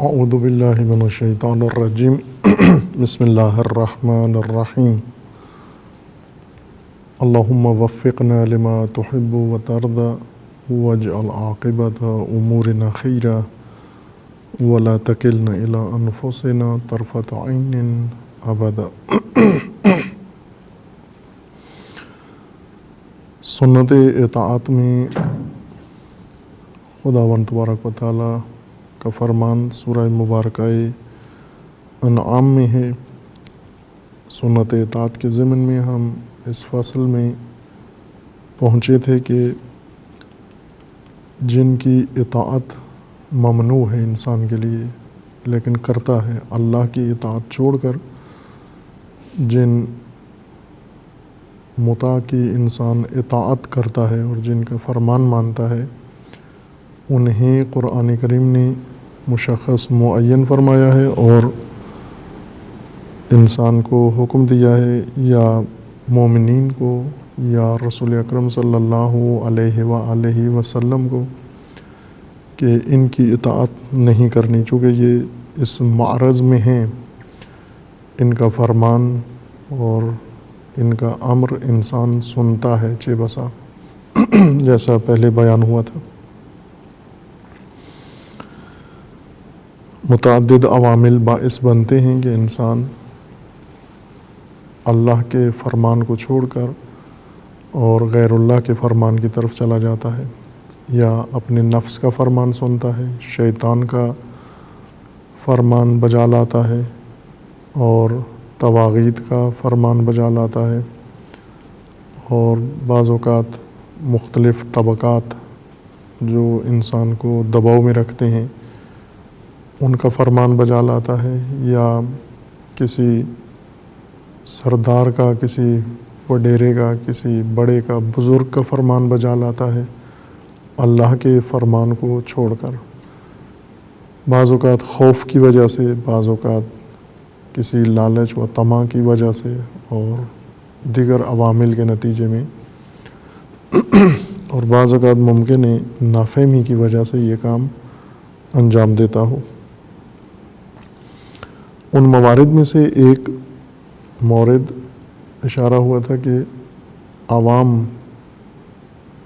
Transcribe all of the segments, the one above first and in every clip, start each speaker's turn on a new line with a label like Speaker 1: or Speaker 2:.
Speaker 1: اعوذ باللہ من الشیطان الرجیم بسم اللہ الرحمن الرحیم اللہم وفقنا لما تحب وترضى واجعل عاقبت امورنا خیرا ولا تکلنا الی انفسنا طرفۃ عین ابدا۔ سنت اطاعت میں خداوند تبارک و تعالیٰ کا فرمان سورہ مبارکہ انعام میں ہے۔ سنت اطاعت کے ضمن میں ہم اس فصل میں پہنچے تھے کہ جن کی اطاعت ممنوع ہے انسان کے لیے لیکن کرتا ہے، اللہ کی اطاعت چھوڑ کر جن مطاع کی انسان اطاعت کرتا ہے اور جن کا فرمان مانتا ہے، انہیں قرآن کریم نے مشخص معین فرمایا ہے اور انسان کو حکم دیا ہے، یا مومنین کو یا رسول اکرم صلی اللہ علیہ وآلہ وسلم کو، کہ ان کی اطاعت نہیں کرنی، چونکہ یہ اس معرض میں ہیں۔ ان کا فرمان اور ان کا امر انسان سنتا ہے چہ بسا، جیسا پہلے بیان ہوا تھا۔ متعدد عوامل باعث بنتے ہیں کہ انسان اللہ کے فرمان کو چھوڑ کر اور غیر اللہ کے فرمان کی طرف چلا جاتا ہے، یا اپنے نفس کا فرمان سنتا ہے، شیطان کا فرمان بجا لاتا ہے اور طواغیت کا فرمان بجا لاتا ہے، اور بعض اوقات مختلف طبقات جو انسان کو دباؤ میں رکھتے ہیں ان کا فرمان بجا لاتا ہے، یا کسی سردار کا، کسی وڈیرے کا، کسی بڑے کا، بزرگ کا فرمان بجا لاتا ہے اللہ کے فرمان کو چھوڑ کر، بعض اوقات خوف کی وجہ سے، بعض اوقات کسی لالچ و طمع کی وجہ سے اور دیگر عوامل کے نتیجے میں، اور بعض اوقات ممکن ہے نافہمی کی وجہ سے یہ کام انجام دیتا ہو۔ ان موارد میں سے ایک مورد اشارہ ہوا تھا کہ عوام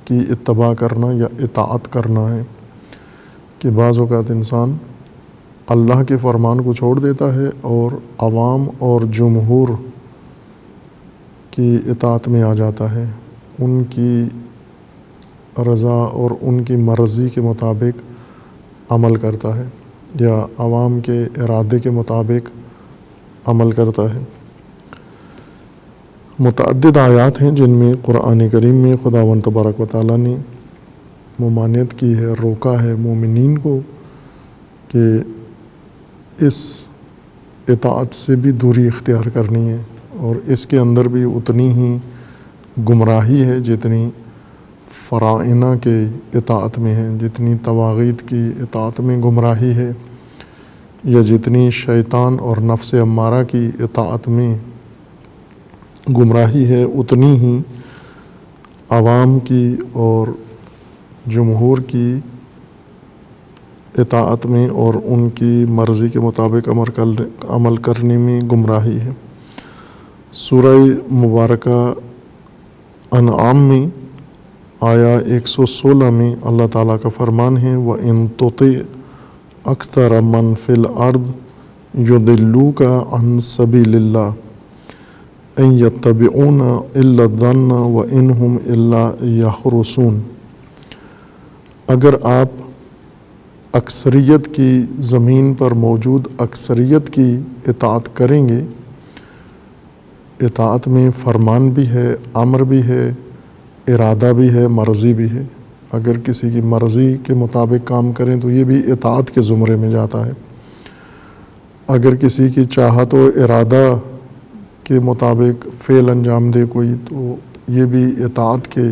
Speaker 1: کی اتباع کرنا یا اطاعت کرنا ہے، کہ بعض اوقات انسان اللہ کے فرمان کو چھوڑ دیتا ہے اور عوام اور جمہور کی اطاعت میں آ جاتا ہے، ان کی رضا اور ان کی مرضی کے مطابق عمل کرتا ہے یا عوام کے ارادے کے مطابق عمل کرتا ہے۔ متعدد آیات ہیں جن میں قرآن کریم میں خداوند تبارک و تعالیٰ نے ممانعت کی ہے، روکا ہے مومنین کو کہ اس اطاعت سے بھی دوری اختیار کرنی ہے، اور اس کے اندر بھی اتنی ہی گمراہی ہے جتنی فرائض کے اطاعت میں ہے، جتنی طواغیت کی اطاعت میں گمراہی ہے، یا جتنی شیطان اور نفس امارہ کی اطاعت میں گمراہی ہے، اتنی ہی عوام کی اور جمہور کی اطاعت میں اور ان کی مرضی کے مطابق عمل کرنے میں گمراہی ہے۔ سورہ مبارکہ انعام میں آیا 116 میں اللہ تعالیٰ کا فرمان ہے، وَإِن تُطِعْ اکثر من فی الارض یضلوک عن سبیل اللہ ان یتبعون الا الظن وان ہم الا یخرصون۔ اگر آپ اکثریت کی، زمین پر موجود اکثریت کی اطاعت کریں گے، اطاعت میں فرمان بھی ہے، امر بھی ہے، ارادہ بھی ہے، مرضی بھی ہے۔ اگر کسی کی مرضی کے مطابق کام کریں تو یہ بھی اطاعت کے زمرے میں جاتا ہے، اگر کسی کی چاہت و ارادہ کے مطابق فعل انجام دے کوئی تو یہ بھی اطاعت کے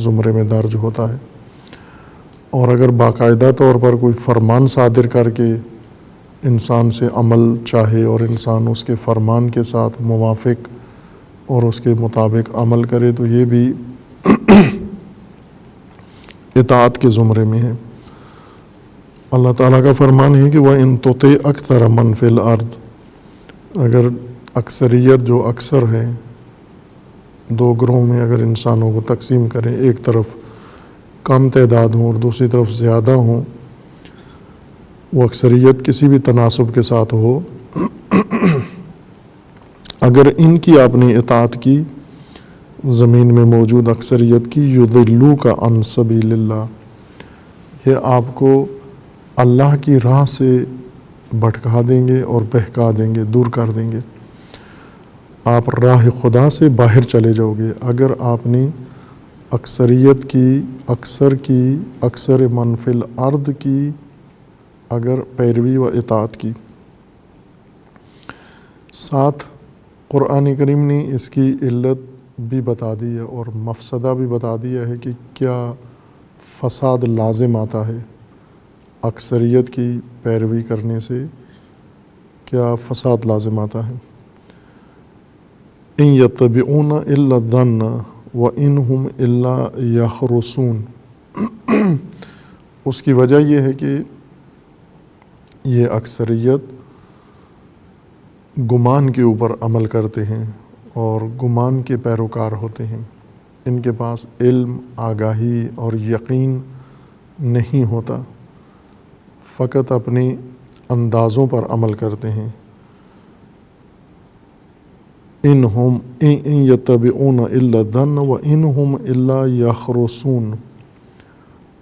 Speaker 1: زمرے میں درج ہوتا ہے، اور اگر باقاعدہ طور پر کوئی فرمان صادر کر کے انسان سے عمل چاہے اور انسان اس کے فرمان کے ساتھ موافق اور اس کے مطابق عمل کرے تو یہ بھی اطاعت کے زمرے میں ہے۔ اللہ تعالیٰ کا فرمان ہے کہ وَإِن تُطِعْ أَكْثَرَ مَنْ فِي الْأَرْضِ، اگر اکثریت جو اکثر ہے دو گروہوں میں اگر انسانوں کو تقسیم کریں، ایک طرف کم تعداد ہوں اور دوسری طرف زیادہ ہوں، وہ اکثریت کسی بھی تناسب کے ساتھ ہو، اگر ان کی آپ نے اطاعت کی زمین میں موجود اکثریت کی، یضلوک عن سبیل اللہ، یہ آپ کو اللہ کی راہ سے بھٹکا دیں گے اور بہکا دیں گے، دور کر دیں گے، آپ راہ خدا سے باہر چلے جاؤ گے اگر آپ نے اکثریت کی، اکثر من فی الارض کی اگر پیروی و اطاعت کی۔ ساتھ قرآن کریم نے اس کی علت بھی بتا دی ہے اور مفسدہ بھی بتا دیا ہے کہ کیا فساد لازم آتا ہے اکثریت کی پیروی کرنے سے، کیا فساد لازم آتا ہے۔ ان یتبعون الا الظن وان ہم الا یخرصون، اس کی وجہ یہ ہے کہ یہ اکثریت گمان کے اوپر عمل کرتے ہیں اور گمان کے پیروکار ہوتے ہیں، ان کے پاس علم، آگاہی اور یقین نہیں ہوتا، فقط اپنے اندازوں پر عمل کرتے ہیں۔ ان یتبعون الا الظن وانہم الا یخرصون،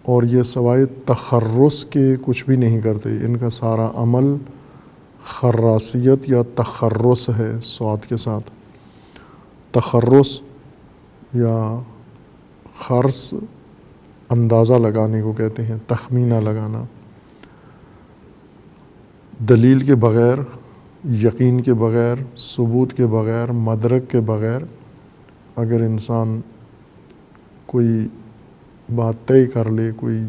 Speaker 1: اور یہ سوائے تخرص کے کچھ بھی نہیں کرتے، ان کا سارا عمل خراصیت یا تخرص ہے صاد کے ساتھ۔ تخرص یا خرص اندازہ لگانے کو کہتے ہیں، تخمینہ لگانا، دلیل کے بغیر، یقین کے بغیر، ثبوت کے بغیر، مدرک کے بغیر اگر انسان کوئی بات طے کر لے، کوئی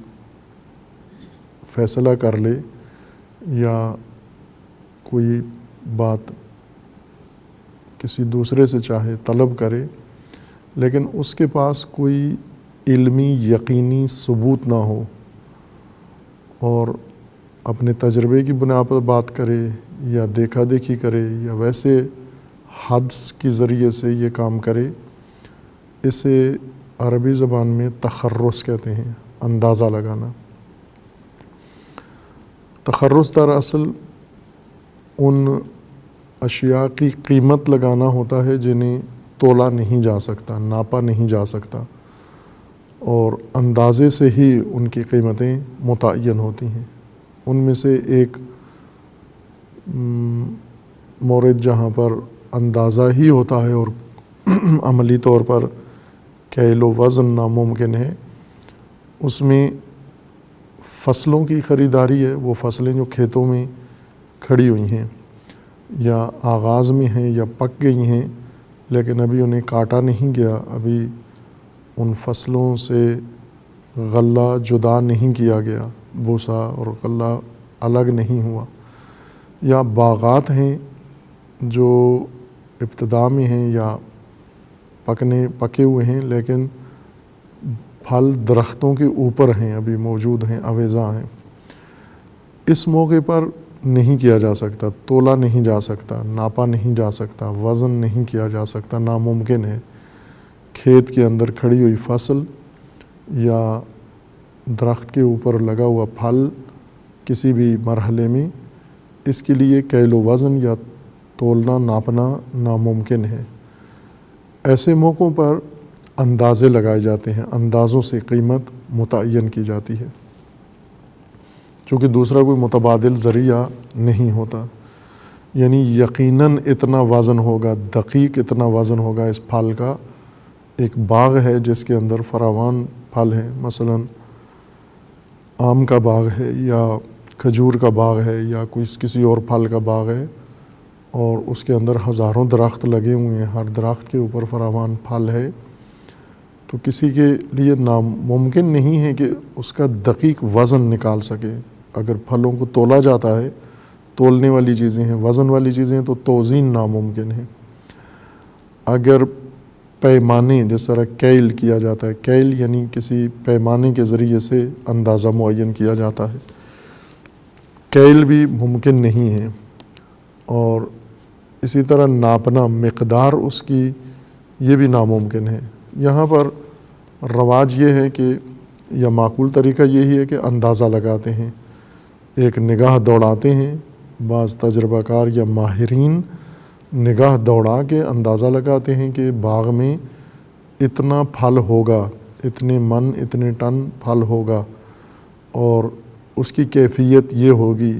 Speaker 1: فیصلہ کر لے یا کوئی بات کسی دوسرے سے چاہے طلب کرے، لیکن اس کے پاس کوئی علمی یقینی ثبوت نہ ہو اور اپنے تجربے کی بنا پر بات کرے یا دیکھا دیکھی کرے یا ویسے حدس کے ذریعے سے یہ کام کرے، اسے عربی زبان میں تخرص کہتے ہیں، اندازہ لگانا۔ تخرص دراصل ان اشیاء کی قیمت لگانا ہوتا ہے جنہیں تولا نہیں جا سکتا، ناپا نہیں جا سکتا، اور اندازے سے ہی ان کی قیمتیں متعین ہوتی ہیں۔ ان میں سے ایک مورد جہاں پر اندازہ ہی ہوتا ہے اور عملی طور پر کیل و وزن ناممکن ہے، اس میں فصلوں کی خریداری ہے۔ وہ فصلیں جو کھیتوں میں کھڑی ہوئی ہیں یا آغاز میں ہیں یا پک گئی ہیں لیکن ابھی انہیں کاٹا نہیں گیا، ابھی ان فصلوں سے غلہ جدا نہیں کیا گیا، بوسا اور غلہ الگ نہیں ہوا، یا باغات ہیں جو ابتدا میں ہیں یا پکے ہوئے ہیں لیکن پھل درختوں کے اوپر ہیں، ابھی موجود ہیں، آویزاں ہیں، اس موقع پر نہیں کیا جا سکتا، تولا نہیں جا سکتا، ناپا نہیں جا سکتا، وزن نہیں کیا جا سکتا، ناممکن ہے۔ کھیت کے اندر کھڑی ہوئی فصل یا درخت کے اوپر لگا ہوا پھل کسی بھی مرحلے میں، اس کے لیے کیل و وزن یا تولنا ناپنا ناممکن ہے۔ ایسے موقعوں پر اندازے لگائے جاتے ہیں، اندازوں سے قیمت متعین کی جاتی ہے، چونکہ دوسرا کوئی متبادل ذریعہ نہیں ہوتا، یعنی یقیناً اتنا وزن ہوگا، دقیق اتنا وزن ہوگا اس پھل کا۔ ایک باغ ہے جس کے اندر فراوان پھل ہیں، مثلاً آم کا باغ ہے یا کھجور کا باغ ہے یا کسی اور پھل کا باغ ہے، اور اس کے اندر ہزاروں درخت لگے ہوئے ہیں، ہر درخت کے اوپر فراوان پھل ہے، تو کسی کے لیے ناممکن نہیں ہے کہ اس کا دقیق وزن نکال سکے۔ اگر پھلوں کو تولا جاتا ہے، تولنے والی چیزیں ہیں، وزن والی چیزیں ہیں، تو توزین ناممکن ہے۔ اگر پیمانے جس طرح کیل کیا جاتا ہے، کیل یعنی کسی پیمانے کے ذریعے سے اندازہ معین کیا جاتا ہے، کیل بھی ممکن نہیں ہے، اور اسی طرح ناپنا مقدار اس کی یہ بھی ناممکن ہے۔ یہاں پر رواج یہ ہے کہ یا معقول طریقہ یہی ہے کہ اندازہ لگاتے ہیں، ایک نگاہ دوڑاتے ہیں، بعض تجربہ کار یا ماہرین نگاہ دوڑا کے اندازہ لگاتے ہیں کہ باغ میں اتنا پھل ہوگا، اتنے من اتنے ٹن پھل ہوگا، اور اس کی کیفیت یہ ہوگی،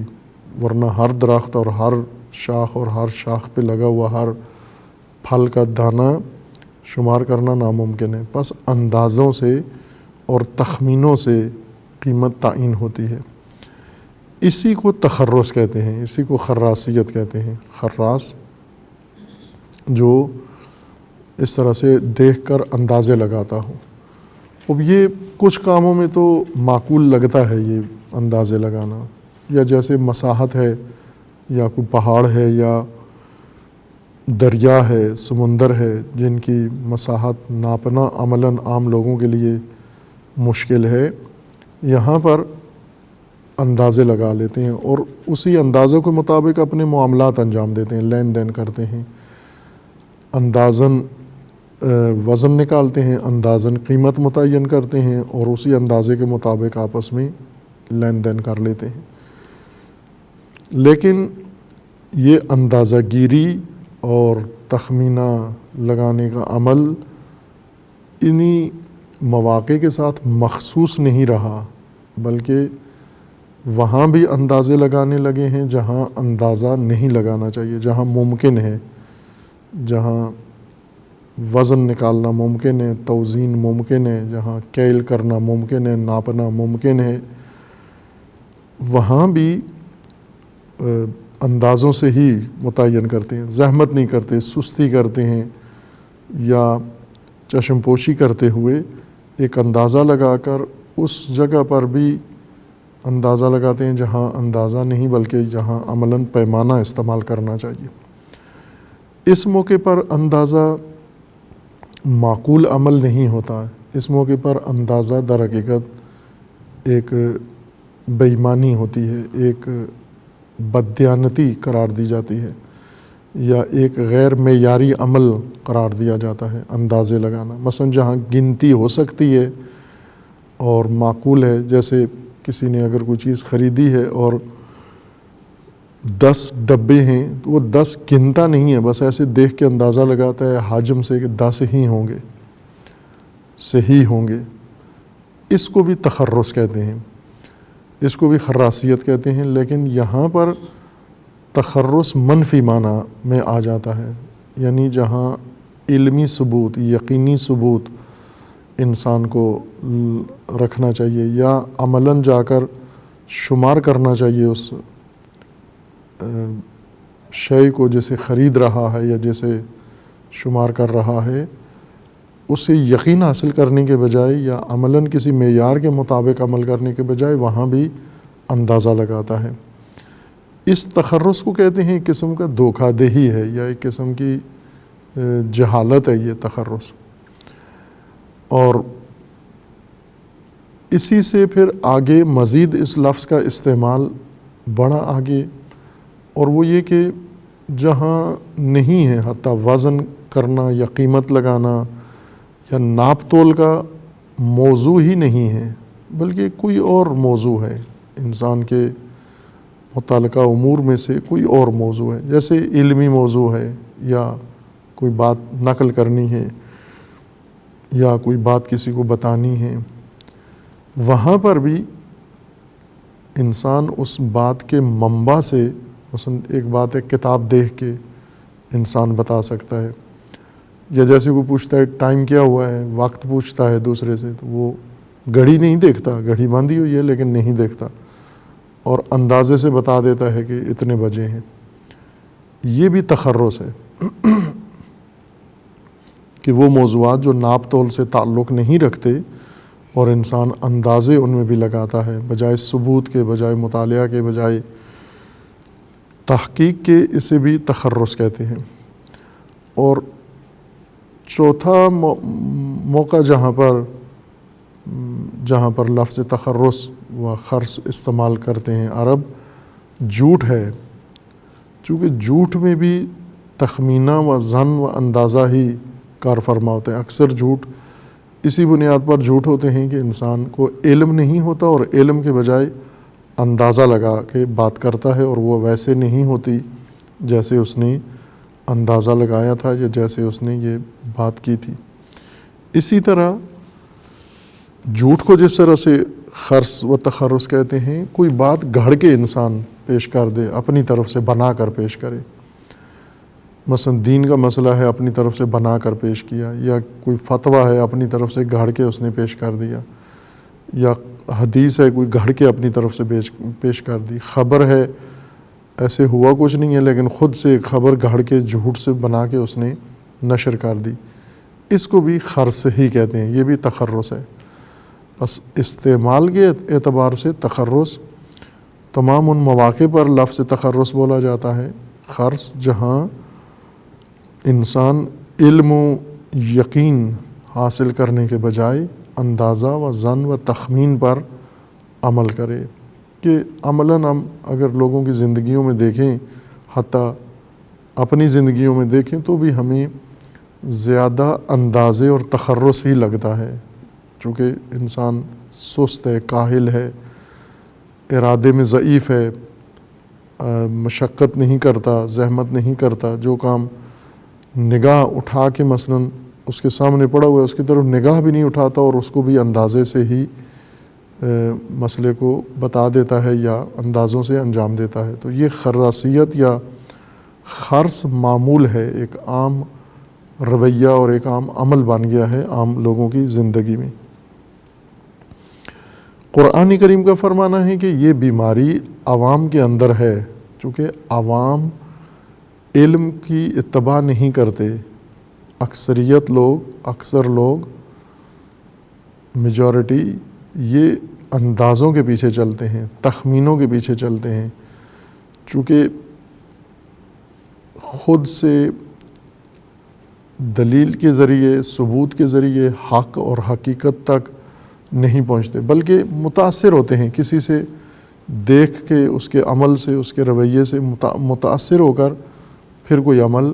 Speaker 1: ورنہ ہر درخت اور ہر شاخ پہ لگا ہوا ہر پھل کا دانہ شمار کرنا ناممکن ہے۔ بس اندازوں سے اور تخمینوں سے قیمت تعین ہوتی ہے۔ اسی کو تخرص کہتے ہیں، اسی کو خراسیت کہتے ہیں۔ خراس جو اس طرح سے دیکھ کر اندازے لگاتا ہو۔ اب یہ کچھ کاموں میں تو معقول لگتا ہے یہ اندازے لگانا، یا جیسے مساحت ہے، یا کوئی پہاڑ ہے، یا دریا ہے، سمندر ہے، جن کی مساحت ناپنا عملاً عام لوگوں کے لیے مشکل ہے، یہاں پر اندازے لگا لیتے ہیں اور اسی اندازوں کے مطابق اپنے معاملات انجام دیتے ہیں، لین دین کرتے ہیں، اندازاً وزن نکالتے ہیں، اندازاً قیمت متعین کرتے ہیں، اور اسی اندازے کے مطابق آپس میں لین دین کر لیتے ہیں۔ لیکن یہ اندازہ گیری اور تخمینہ لگانے کا عمل انہی مواقع کے ساتھ مخصوص نہیں رہا، بلکہ وہاں بھی اندازے لگانے لگے ہیں جہاں اندازہ نہیں لگانا چاہیے، جہاں ممکن ہے، جہاں وزن نکالنا ممکن ہے، توزین ممکن ہے، جہاں کیل کرنا ممکن ہے، ناپنا ممکن ہے، وہاں بھی اندازوں سے ہی متعین کرتے ہیں، زحمت نہیں کرتے، سستی کرتے ہیں، یا چشم پوشی کرتے ہوئے ایک اندازہ لگا کر اس جگہ پر بھی اندازہ لگاتے ہیں جہاں اندازہ نہیں بلکہ جہاں عملاً پیمانہ استعمال کرنا چاہیے۔ اس موقع پر اندازہ معقول عمل نہیں ہوتا ہے، اس موقع پر اندازہ در حقیقت ایک بے ایمانی ہوتی ہے، ایک بددیانتی قرار دی جاتی ہے، یا ایک غیر معیاری عمل قرار دیا جاتا ہے اندازے لگانا۔ مثلا جہاں گنتی ہو سکتی ہے اور معقول ہے، جیسے کسی نے اگر کوئی چیز خریدی ہے اور 10 ڈبے ہیں تو وہ 10 گنتا نہیں ہے، بس ایسے دیکھ کے اندازہ لگاتا ہے حجم سے کہ 10 ہی ہوں گے، صحیح ہوں گے۔ اس کو بھی تخرص کہتے ہیں، اس کو بھی خراسیت کہتے ہیں، لیکن یہاں پر تخرص منفی معنی میں آ جاتا ہے، یعنی جہاں علمی ثبوت، یقینی ثبوت انسان کو رکھنا چاہیے، یا عملاً جا کر شمار کرنا چاہیے اس شے کو جسے خرید رہا ہے یا جسے شمار کر رہا ہے، اسے یقین حاصل کرنے کے بجائے یا عملاً کسی معیار کے مطابق عمل کرنے کے بجائے وہاں بھی اندازہ لگاتا ہے۔ اس تخرص کو کہتے ہیں ایک قسم کا دھوکہ دہی ہے، یا ایک قسم کی جہالت ہے یہ تخرص، اور اسی سے پھر آگے مزید اس لفظ کا استعمال بڑا آگے، اور وہ یہ کہ جہاں نہیں ہے حتیٰ وزن کرنا یا قیمت لگانا یا ناپ تول کا موضوع ہی نہیں ہے، بلکہ کوئی اور موضوع ہے، انسان کے متعلقہ امور میں سے کوئی اور موضوع ہے، جیسے علمی موضوع ہے، یا کوئی بات نقل کرنی ہے، یا کوئی بات کسی کو بتانی ہے، وہاں پر بھی انسان اس بات کے منبع سے، مثلا ایک بات ہے کتاب دیکھ کے انسان بتا سکتا ہے، یا جیسے کوئی پوچھتا ہے ٹائم کیا ہوا ہے، وقت پوچھتا ہے دوسرے سے، تو وہ گھڑی نہیں دیکھتا، گھڑی باندھی ہوئی ہے لیکن نہیں دیکھتا، اور اندازے سے بتا دیتا ہے کہ اتنے بجے ہیں۔ یہ بھی تخرص ہے کہ وہ موضوعات جو ناپ تول سے تعلق نہیں رکھتے اور انسان اندازے ان میں بھی لگاتا ہے، بجائے ثبوت کے، بجائے مطالعہ کے، بجائے تحقیق کے، اسے بھی تخرص کہتے ہیں۔ اور چوتھا موقع جہاں پر لفظ تخرص و خرص استعمال کرتے ہیں عرب، جھوٹ ہے، چونکہ جھوٹ میں بھی تخمینہ و ظن و اندازہ ہی کار فرما ہوتے ہیں۔ اکثر جھوٹ اسی بنیاد پر جھوٹ ہوتے ہیں کہ انسان کو علم نہیں ہوتا اور علم کے بجائے اندازہ لگا کے بات کرتا ہے، اور وہ ویسے نہیں ہوتی جیسے اس نے اندازہ لگایا تھا یا جیسے اس نے یہ بات کی تھی۔ اسی طرح جھوٹ کو جس طرح سے خرص و تخرص کہتے ہیں، کوئی بات گھڑ کے انسان پیش کر دے، اپنی طرف سے بنا کر پیش کرے، مثلا دین کا مسئلہ ہے اپنی طرف سے بنا کر پیش کیا، یا کوئی فتویٰ ہے اپنی طرف سے گھڑ کے اس نے پیش کر دیا، یا حدیث ہے کوئی گھڑ کے اپنی طرف سے پیش کر دی، خبر ہے ایسے ہوا کچھ نہیں ہے لیکن خود سے ایک خبر گھڑ کے جھوٹ سے بنا کے اس نے نشر کر دی، اس کو بھی خرص ہی کہتے ہیں، یہ بھی تخرص ہے۔ بس استعمال کے اعتبار سے تخرص تمام ان مواقع پر لفظ تخرص بولا جاتا ہے۔ خرص جہاں انسان علم و یقین حاصل کرنے کے بجائے اندازہ و ظن و تخمین پر عمل کرے، کہ عملاً ہم اگر لوگوں کی زندگیوں میں دیکھیں، حتیٰ اپنی زندگیوں میں دیکھیں، تو بھی ہمیں زیادہ اندازے اور تخرص ہی لگتا ہے، چونکہ انسان سست ہے، کاہل ہے، ارادے میں ضعیف ہے، مشقت نہیں کرتا، زحمت نہیں کرتا، جو کام نگاہ اٹھا کے مثلاً اس کے سامنے پڑا ہوا ہے اس کی طرف نگاہ بھی نہیں اٹھاتا، اور اس کو بھی اندازے سے ہی مسئلے کو بتا دیتا ہے یا اندازوں سے انجام دیتا ہے۔ تو یہ خراصیت یا خرص معمول ہے، ایک عام رویہ اور ایک عام عمل بن گیا ہے عام لوگوں کی زندگی میں۔ قرآن کریم کا فرمانا ہے کہ یہ بیماری عوام کے اندر ہے، چونکہ عوام علم کی اتباع نہیں کرتے، اکثر لوگ میجورٹی یہ اندازوں کے پیچھے چلتے ہیں، تخمینوں کے پیچھے چلتے ہیں، چونکہ خود سے دلیل کے ذریعے، ثبوت کے ذریعے حق اور حقیقت تک نہیں پہنچتے، بلکہ متاثر ہوتے ہیں، کسی سے دیکھ کے اس کے عمل سے، اس کے رویے سے متاثر ہو کر پھر کوئی عمل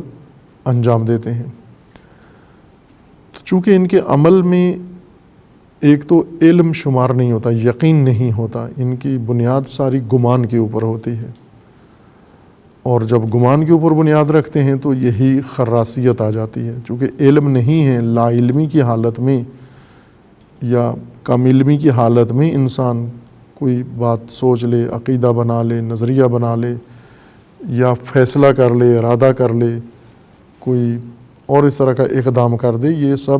Speaker 1: انجام دیتے ہیں۔ تو چونکہ ان کے عمل میں ایک تو علم شمار نہیں ہوتا، یقین نہیں ہوتا، ان کی بنیاد ساری گمان کے اوپر ہوتی ہے، اور جب گمان کے اوپر بنیاد رکھتے ہیں تو یہی خراصیت آ جاتی ہے۔ چونکہ علم نہیں ہے، لا علمی کی حالت میں یا کم علمی کی حالت میں انسان کوئی بات سوچ لے، عقیدہ بنا لے، نظریہ بنا لے، یا فیصلہ کر لے، ارادہ کر لے، کوئی اور اس طرح کا اقدام کر دے، یہ سب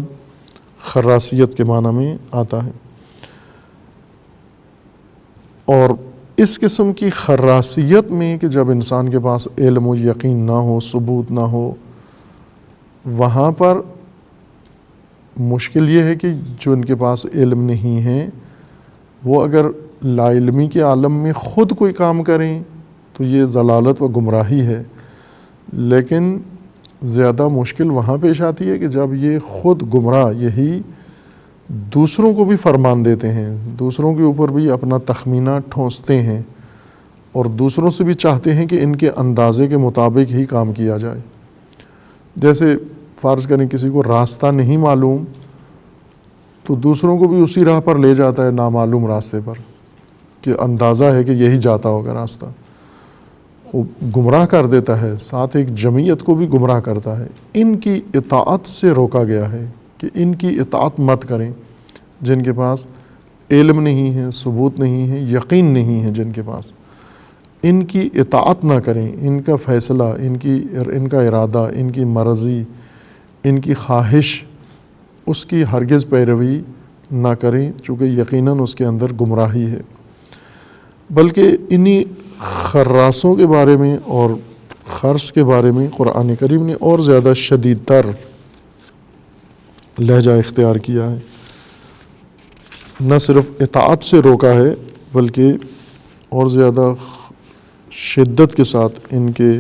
Speaker 1: خراصیت کے معنی میں آتا ہے۔ اور اس قسم کی خراصیت میں کہ جب انسان کے پاس علم و یقین نہ ہو، ثبوت نہ ہو، وہاں پر مشکل یہ ہے کہ جو ان کے پاس علم نہیں ہے وہ اگر لا علمی کے عالم میں خود کوئی کام کریں تو یہ ضلالت و گمراہی ہے، لیکن زیادہ مشکل وہاں پیش آتی ہے کہ جب یہ خود گمراہ یہی دوسروں کو بھی فرمان دیتے ہیں، دوسروں کے اوپر بھی اپنا تخمینہ ٹھونستے ہیں، اور دوسروں سے بھی چاہتے ہیں کہ ان کے اندازے کے مطابق ہی کام کیا جائے۔ جیسے فرض کریں کسی کو راستہ نہیں معلوم تو دوسروں کو بھی اسی راہ پر لے جاتا ہے، نامعلوم راستے پر، کہ اندازہ ہے کہ یہی جاتا ہوگا راستہ، گمراہ کر دیتا ہے، ساتھ ایک جمعیت کو بھی گمراہ کرتا ہے۔ ان کی اطاعت سے روکا گیا ہے کہ ان کی اطاعت مت کریں، جن کے پاس علم نہیں ہے، ثبوت نہیں ہے، یقین نہیں ہے، جن کے پاس ان کی اطاعت نہ کریں، ان کا فیصلہ، ان کا ارادہ، ان کی مرضی، ان کی خواہش، اس کی ہرگز پیروی نہ کریں، چونکہ یقیناً اس کے اندر گمراہی ہے۔ بلکہ انہی خراصوں کے بارے میں اور خرص کے بارے میں قرآن کریم نے اور زیادہ شدید تر لہجہ اختیار کیا ہے، نہ صرف اطاعت سے روکا ہے بلکہ اور زیادہ شدت کے ساتھ ان کے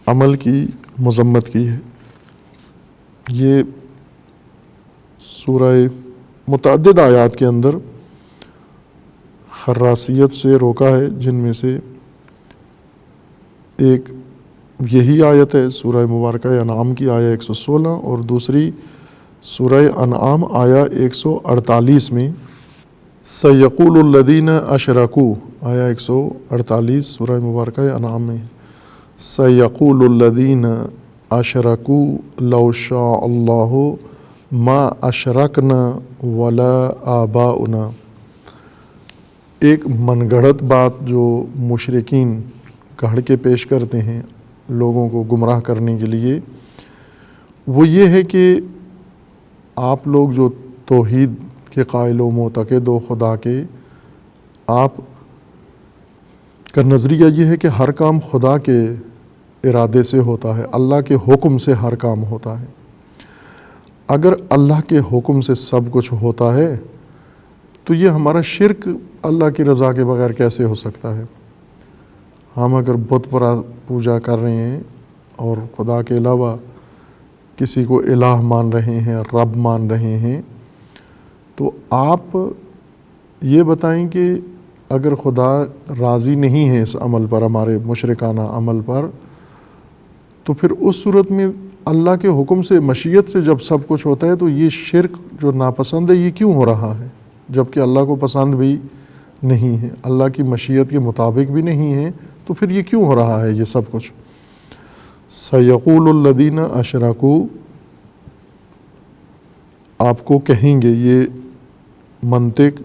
Speaker 1: عمل کی مذمت کی ہے۔ یہ سورہ متعدد آیات کے اندر خراصیت سے روکا ہے، جن میں سے ایک یہی آیت ہے سورہ مبارکہ انعام کی آیا 116، اور دوسری سورہ انعام آیا 148 میں سَيَقُولُ الَّذِينَ أَشْرَكُوا، آیا 148 سورہ مبارکہ انعام میں سَيَقُولُ الَّذِينَ أَشْرَكُوا لَوْ شَاءَ اللَّهُ مَا أَشْرَكْنَا وَلَا آبَاؤُنَا۔ ایک من گھڑت بات جو مشرکین گھڑ کے پیش کرتے ہیں لوگوں کو گمراہ کرنے کے لیے، وہ یہ ہے کہ آپ لوگ جو توحید کے قائل و معتقد و خدا کے، آپ کا نظریہ یہ ہے کہ ہر کام خدا کے ارادے سے ہوتا ہے، اللہ کے حکم سے ہر کام ہوتا ہے۔ اگر اللہ کے حکم سے سب کچھ ہوتا ہے تو یہ ہمارا شرک اللہ کی رضا کے بغیر کیسے ہو سکتا ہے؟ ہم اگر بت پوجا کر رہے ہیں اور خدا کے علاوہ کسی کو الہ مان رہے ہیں، رب مان رہے ہیں، تو آپ یہ بتائیں کہ اگر خدا راضی نہیں ہے اس عمل پر، ہمارے مشرکانہ عمل پر، تو پھر اس صورت میں اللہ کے حکم سے، مشیت سے جب سب کچھ ہوتا ہے تو یہ شرک جو ناپسند ہے یہ کیوں ہو رہا ہے؟ جبکہ اللہ کو پسند بھی نہیں ہے، اللہ کی مشیت کے مطابق بھی نہیں ہے، تو پھر یہ کیوں ہو رہا ہے یہ سب کچھ؟ سَيَقُولُ الَّذِينَ أَشْرَكُوا، آپ کو کہیں گے، یہ منطق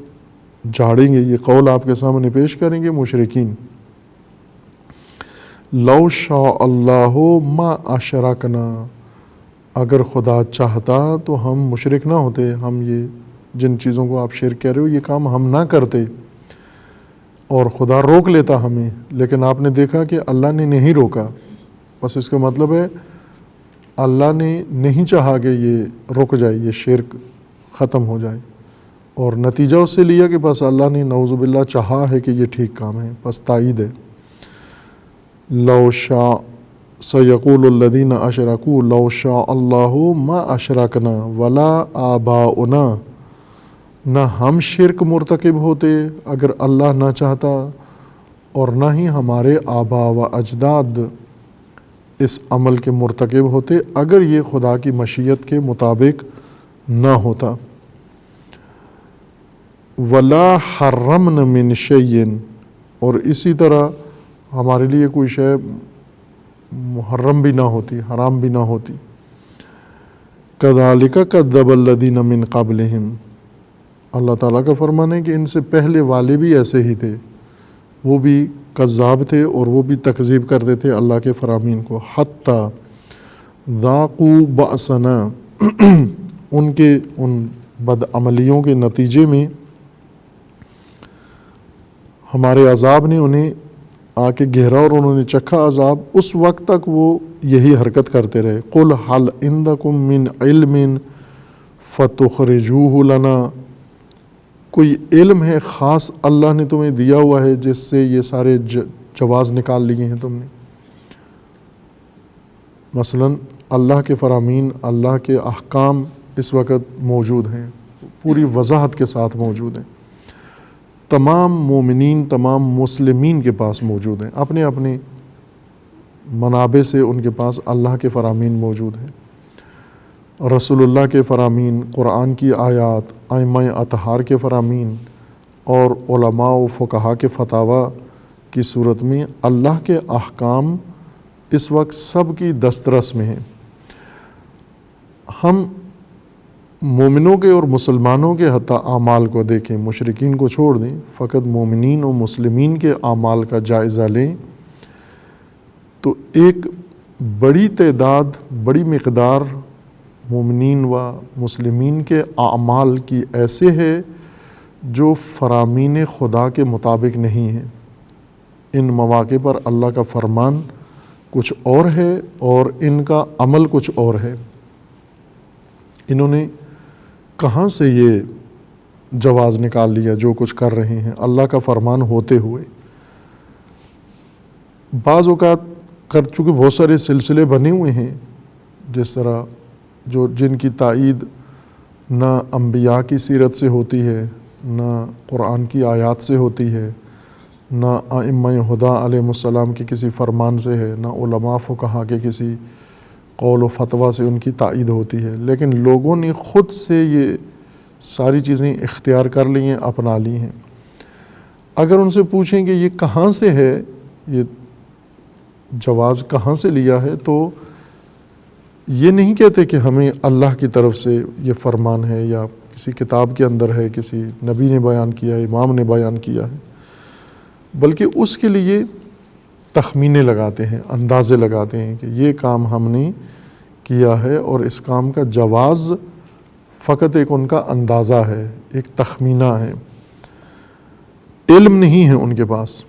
Speaker 1: جھاڑیں گے، یہ قول آپ کے سامنے پیش کریں گے مشرکین، لَوْ شَاءَ اللَّهُ مَا أَشْرَكْنَا، اگر خدا چاہتا تو ہم مشرک نہ ہوتے، ہم یہ جن چیزوں کو آپ شرک کہہ رہے ہو یہ کام ہم نہ کرتے، اور خدا روک لیتا ہمیں، لیکن آپ نے دیکھا کہ اللہ نے نہیں روکا، بس اس کا مطلب ہے اللہ نے نہیں چاہا کہ یہ رک جائے، یہ شرک ختم ہو جائے، اور نتیجہ اس سے لیا کہ بس اللہ نے نعوذ باللہ چاہا ہے کہ یہ ٹھیک کام ہے، بس تائید ہے۔ لَوْ شَاءَ سَيَقُولُ الَّذِينَ أَشْرَكُوا لَوْ شَاءَ اللَّهُ مَا أَشْرَكْنَا وَلَا آبَاؤُنَا، نہ ہم شرک مرتکب ہوتے اگر اللہ نہ چاہتا، اور نہ ہی ہمارے آبا و اجداد اس عمل کے مرتکب ہوتے اگر یہ خدا کی مشیت کے مطابق نہ ہوتا۔ وَلَا حَرَّمْنَ مِنْ شَيْءٍ، اور اسی طرح ہمارے لیے کوئی شے محرم بھی نہ ہوتی، حرام بھی نہ ہوتی۔ كَذَلِكَ كَذَّبَ الَّذِينَ مِنْ قَبْلِهِمْ، اللہ تعالیٰ کا فرمان ہے کہ ان سے پہلے والے بھی ایسے ہی تھے، وہ بھی کذاب تھے اور وہ بھی تکذیب کرتے تھے اللہ کے فرامین کو۔ حَتَّى ذَاقُوا بَأْسَنَا، ان کے ان بدعملیوں کے نتیجے میں ہمارے عذاب نے انہیں آ کے گھیرا اور انہوں نے چکھا عذاب، اس وقت تک وہ یہی حرکت کرتے رہے۔ قُلْ هَلْ عِنْدَكُمْ مِنْ عِلْمٍ فَتُخْرِجُوهُ لَنَا، کوئی علم ہے خاص اللہ نے تمہیں دیا ہوا ہے جس سے یہ سارے جواز نکال لیے ہیں تم نے؟ مثلا اللہ کے فرامین، اللہ کے احکام اس وقت موجود ہیں، پوری وضاحت کے ساتھ موجود ہیں، تمام مومنین، تمام مسلمین کے پاس موجود ہیں، اپنے اپنے منابع سے ان کے پاس اللہ کے فرامین موجود ہیں، رسول اللہ کے فرامین، قرآن کی آیات، ائمہ اطہار کے فرامین، اور علماء و فقہا کے فتاویٰ کی صورت میں اللہ کے احکام اس وقت سب کی دسترس میں ہیں۔ ہم مومنوں کے اور مسلمانوں کے حتیٰ اعمال کو دیکھیں، مشرکین کو چھوڑ دیں، فقط مومنین و مسلمین کے اعمال کا جائزہ لیں تو ایک بڑی تعداد، بڑی مقدار مومنین و مسلمین کے اعمال کی ایسے ہے جو فرامین خدا کے مطابق نہیں ہیں۔ ان مواقع پر اللہ کا فرمان کچھ اور ہے اور ان کا عمل کچھ اور ہے۔ انہوں نے کہاں سے یہ جواز نکال لیا جو کچھ کر رہے ہیں اللہ کا فرمان ہوتے ہوئے؟ بعض اوقات چونکہ بہت سارے سلسلے بنے ہوئے ہیں، جس طرح جن کی تائید نہ انبیاء کی سیرت سے ہوتی ہے، نہ قرآن کی آیات سے ہوتی ہے، نہ ائمہ ہدیٰ علیہم السلام کے کسی فرمان سے ہے، نہ علماء فقہا کے کسی قول و فتویٰ سے ان کی تائید ہوتی ہے، لیکن لوگوں نے خود سے یہ ساری چیزیں اختیار کر لی ہیں، اپنا لی ہیں۔ اگر ان سے پوچھیں کہ یہ کہاں سے ہے، یہ جواز کہاں سے لیا ہے، تو یہ نہیں کہتے کہ ہمیں اللہ کی طرف سے یہ فرمان ہے یا کسی کتاب کے اندر ہے، کسی نبی نے بیان کیا ہے، امام نے بیان کیا ہے، بلکہ اس کے لیے تخمینے لگاتے ہیں، اندازے لگاتے ہیں کہ یہ کام ہم نے کیا ہے اور اس کام کا جواز فقط ایک ان کا اندازہ ہے، ایک تخمینہ ہے، علم نہیں ہے ان کے پاس۔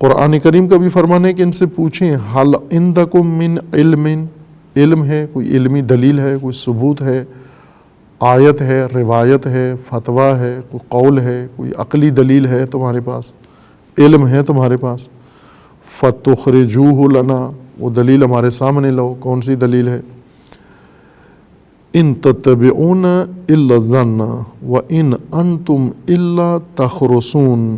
Speaker 1: قرآن کریم کا بھی فرمان ہے کہ ان سے پوچھیں حل عندکم من علم، علم ہے، کوئی علمی دلیل ہے، کوئی ثبوت ہے، آیت ہے، روایت ہے، فتویٰ ہے، کوئی قول ہے، کوئی عقلی دلیل ہے تمہارے پاس، علم ہے تمہارے پاس، فَتُخْرِجُوهُ لَنَا، وہ دلیل ہمارے سامنے لاؤ۔ کون سی دلیل ہے؟ ان تتبعون الا الظن وان انتم الا تخرصون،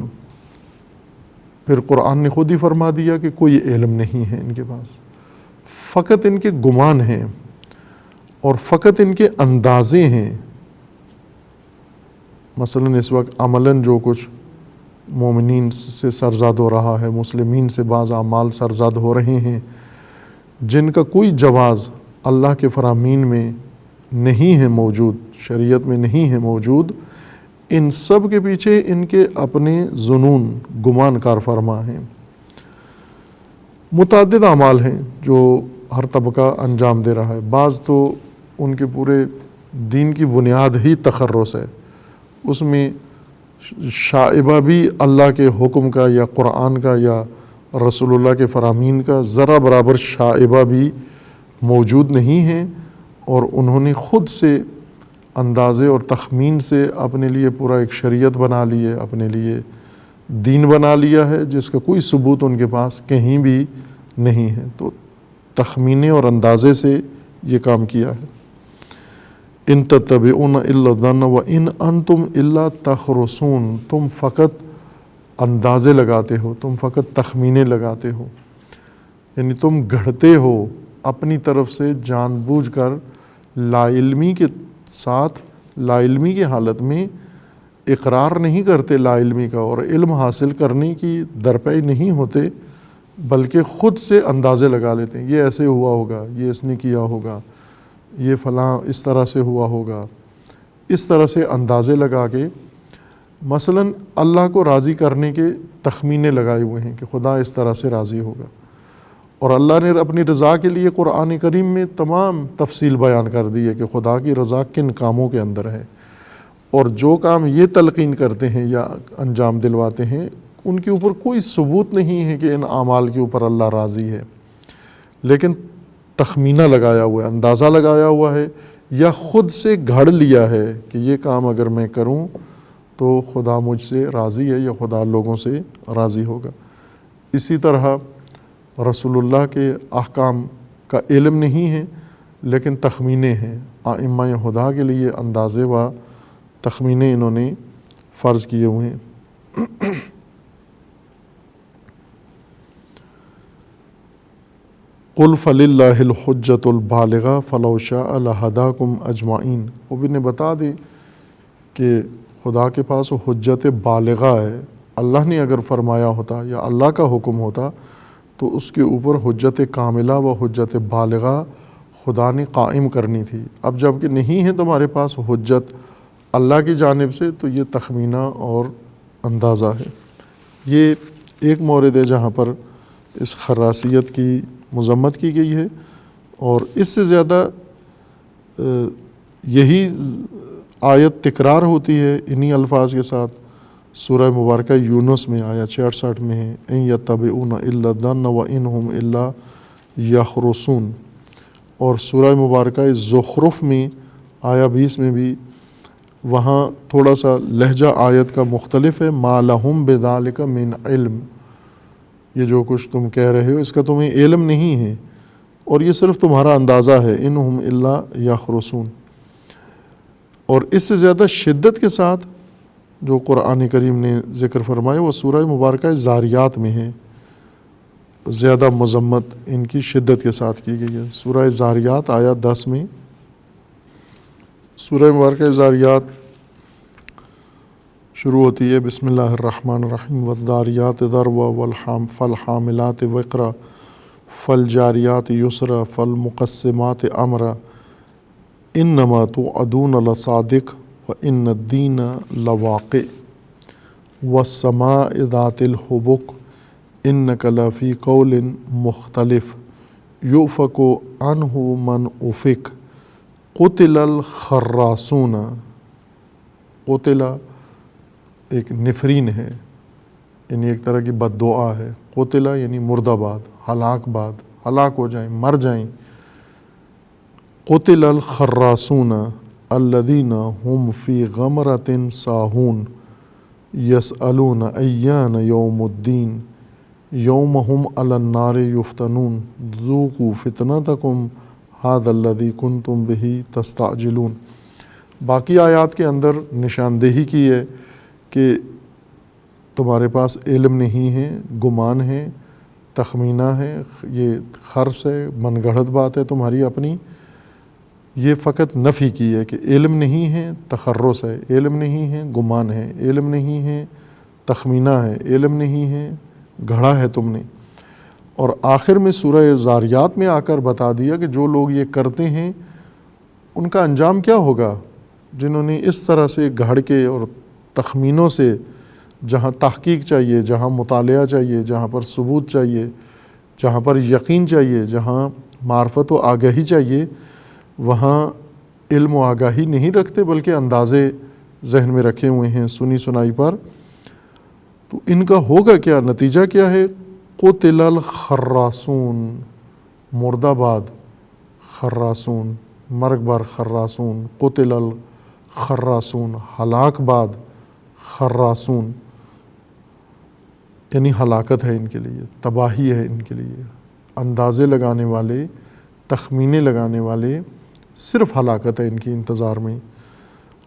Speaker 1: پھر قرآن نے خود ہی فرما دیا کہ کوئی علم نہیں ہے ان کے پاس، فقط ان کے گمان ہیں اور فقط ان کے اندازے ہیں۔ مثلا اس وقت عملاً جو کچھ مومنین سے سرزد ہو رہا ہے، مسلمین سے بعض اعمال سرزد ہو رہے ہیں جن کا کوئی جواز اللہ کے فرامین میں نہیں ہے موجود، شریعت میں نہیں ہے موجود، ان سب کے پیچھے ان کے اپنے ظنون، گمان کار فرما ہیں۔ متعدد اعمال ہیں جو ہر طبقہ انجام دے رہا ہے، بعض تو ان کے پورے دین کی بنیاد ہی تخرص ہے، اس میں شائبہ بھی اللہ کے حکم کا یا قرآن کا یا رسول اللہ کے فرامین کا ذرا برابر شائبہ بھی موجود نہیں ہے، اور انہوں نے خود سے اندازے اور تخمین سے اپنے لیے پورا ایک شریعت بنا لی ہے، اپنے لیے دین بنا لیا ہے جس کا کوئی ثبوت ان کے پاس کہیں بھی نہیں ہے۔ تو تخمینے اور اندازے سے یہ کام کیا ہے۔ ان تتبعون الا الظن وان انتم الا تخرصون، تم فقط اندازے لگاتے ہو، تم فقط تخمینے لگاتے ہو، یعنی تم گھڑتے ہو اپنی طرف سے جان بوجھ کر، لا علمی کے ساتھ، لا علمی کی حالت میں اقرار نہیں کرتے لا علمی کا، اور علم حاصل کرنے کی درپے نہیں ہوتے، بلکہ خود سے اندازے لگا لیتے ہیں، یہ ایسے ہوا ہوگا، یہ اس نے کیا ہوگا، یہ فلاں اس طرح سے ہوا ہوگا، اس طرح سے اندازے لگا کے مثلاً اللہ کو راضی کرنے کے تخمینے لگائے ہوئے ہیں کہ خدا اس طرح سے راضی ہوگا، اور اللہ نے اپنی رضا کے لیے قرآن کریم میں تمام تفصیل بیان کر دی ہے کہ خدا کی رضا کن کاموں کے اندر ہے، اور جو کام یہ تلقین کرتے ہیں یا انجام دلواتے ہیں ان کے اوپر کوئی ثبوت نہیں ہے کہ ان اعمال کے اوپر اللہ راضی ہے، لیکن تخمینہ لگایا ہوا ہے، اندازہ لگایا ہوا ہے، یا خود سے گھڑ لیا ہے کہ یہ کام اگر میں کروں تو خدا مجھ سے راضی ہے یا خدا لوگوں سے راضی ہوگا۔ اسی طرح رسول اللہ کے احکام کا علم نہیں ہے لیکن تخمینے ہیں، ائمہ ہدیٰ کے لیے اندازے و تخمینے انہوں نے فرض کیے ہوئے ہیں۔ قل فللہ الحجۃ البالغہ فلو شاء لہداکم اجمعین، وہ بھی نے بتا دیں کہ خدا کے پاس حجت بالغہ ہے، اللہ نے اگر فرمایا ہوتا یا اللہ کا حکم ہوتا تو اس کے اوپر حجت کاملہ و حجت بالغہ خدا نے قائم کرنی تھی۔ اب جب کہ نہیں ہے تمہارے پاس حجت اللہ کی جانب سے، تو یہ تخمینہ اور اندازہ ہے۔ یہ ایک مورد ہے جہاں پر اس خراسیت کی مذمت کی گئی ہے، اور اس سے زیادہ یہی آیت تکرار ہوتی ہے انہی الفاظ کے ساتھ سورہ مبارکہ یونس میں آیت 66 میں ہے، ان یتبعون الا الظن وان هم الا یخرصون، اور سورہ مبارکہ زخرف میں آیت 20 میں بھی وہاں تھوڑا سا لہجہ آیت کا مختلف ہے، ما لہم بذالک من علم، یہ جو کچھ تم کہہ رہے ہو اس کا تمہیں علم نہیں ہے، اور یہ صرف تمہارا اندازہ ہے، انہم الا یخرصون۔ اور اس سے زیادہ شدت کے ساتھ جو قرآن کریم نے ذکر فرمائے وہ سورہ مبارکہ زاریات میں ہے، زیادہ مذمت ان کی شدت کے ساتھ کی گئی ہے۔ سورہ زاریات آیت 10 میں، سورہ مبارکہ زاریات شروع ہوتی ہے بسم اللہ الرحمن الرحیم، والذاریات ذروا فالحاملات وقرا فالجاریات یسرا فالمقسمات امرا انما توعدون لصادق وان الدین لواقع والسماء ذات الحبک انک لفی قول مختلف یؤفک عنہ من افک قتل الخراسون۔ قتل ایک نفرین ہے، یعنی ایک طرح کی بد دعا ہے۔ قتل یعنی مردہ باد، ہلاک ہو جائیں، مر جائیں۔ قتل الخراسون الذین هم فی غمرۃ ساہون یسألون ایان یوم الدین یوم هم علی النار یفتنون ذوقوا فتنتکم ھذا الذی کنتم بہ تستعجلون۔ باقی آیات کے اندر نشاندہی کی ہے کہ تمہارے پاس علم نہیں ہے، گمان ہے، تخمینہ ہے، یہ خرص ہے، من گھڑت بات ہے تمہاری اپنی۔ یہ فقط نفی کی ہے کہ علم نہیں ہے، تخرص ہے، علم نہیں ہے، گمان ہے، علم نہیں ہے، تخمینہ ہے، علم نہیں ہے، گھڑا ہے تم نے۔ اور آخر میں سورہ زاریات میں آ کر بتا دیا کہ جو لوگ یہ کرتے ہیں ان کا انجام کیا ہوگا، جنہوں نے اس طرح سے گھڑ کے اور تخمینوں سے، جہاں تحقیق چاہیے، جہاں مطالعہ چاہیے، جہاں پر ثبوت چاہیے، جہاں پر یقین چاہیے، جہاں معرفت و آگاہی چاہیے، وہاں علم و آگاہی نہیں رکھتے بلکہ اندازے ذہن میں رکھے ہوئے ہیں سنی سنائی پر۔ تو ان کا ہوگا کیا، نتیجہ کیا ہے؟ قتل الخراسون، مردہ باد خراسون، مرگ بر خراسون، قتل الخراسون، ہلاک باد خراسون، یعنی ہلاکت ہے ان کے لیے، تباہی ہے ان کے لیے۔ اندازے لگانے والے، تخمینے لگانے والے، صرف ہلاکت ہے ان کی انتظار میں۔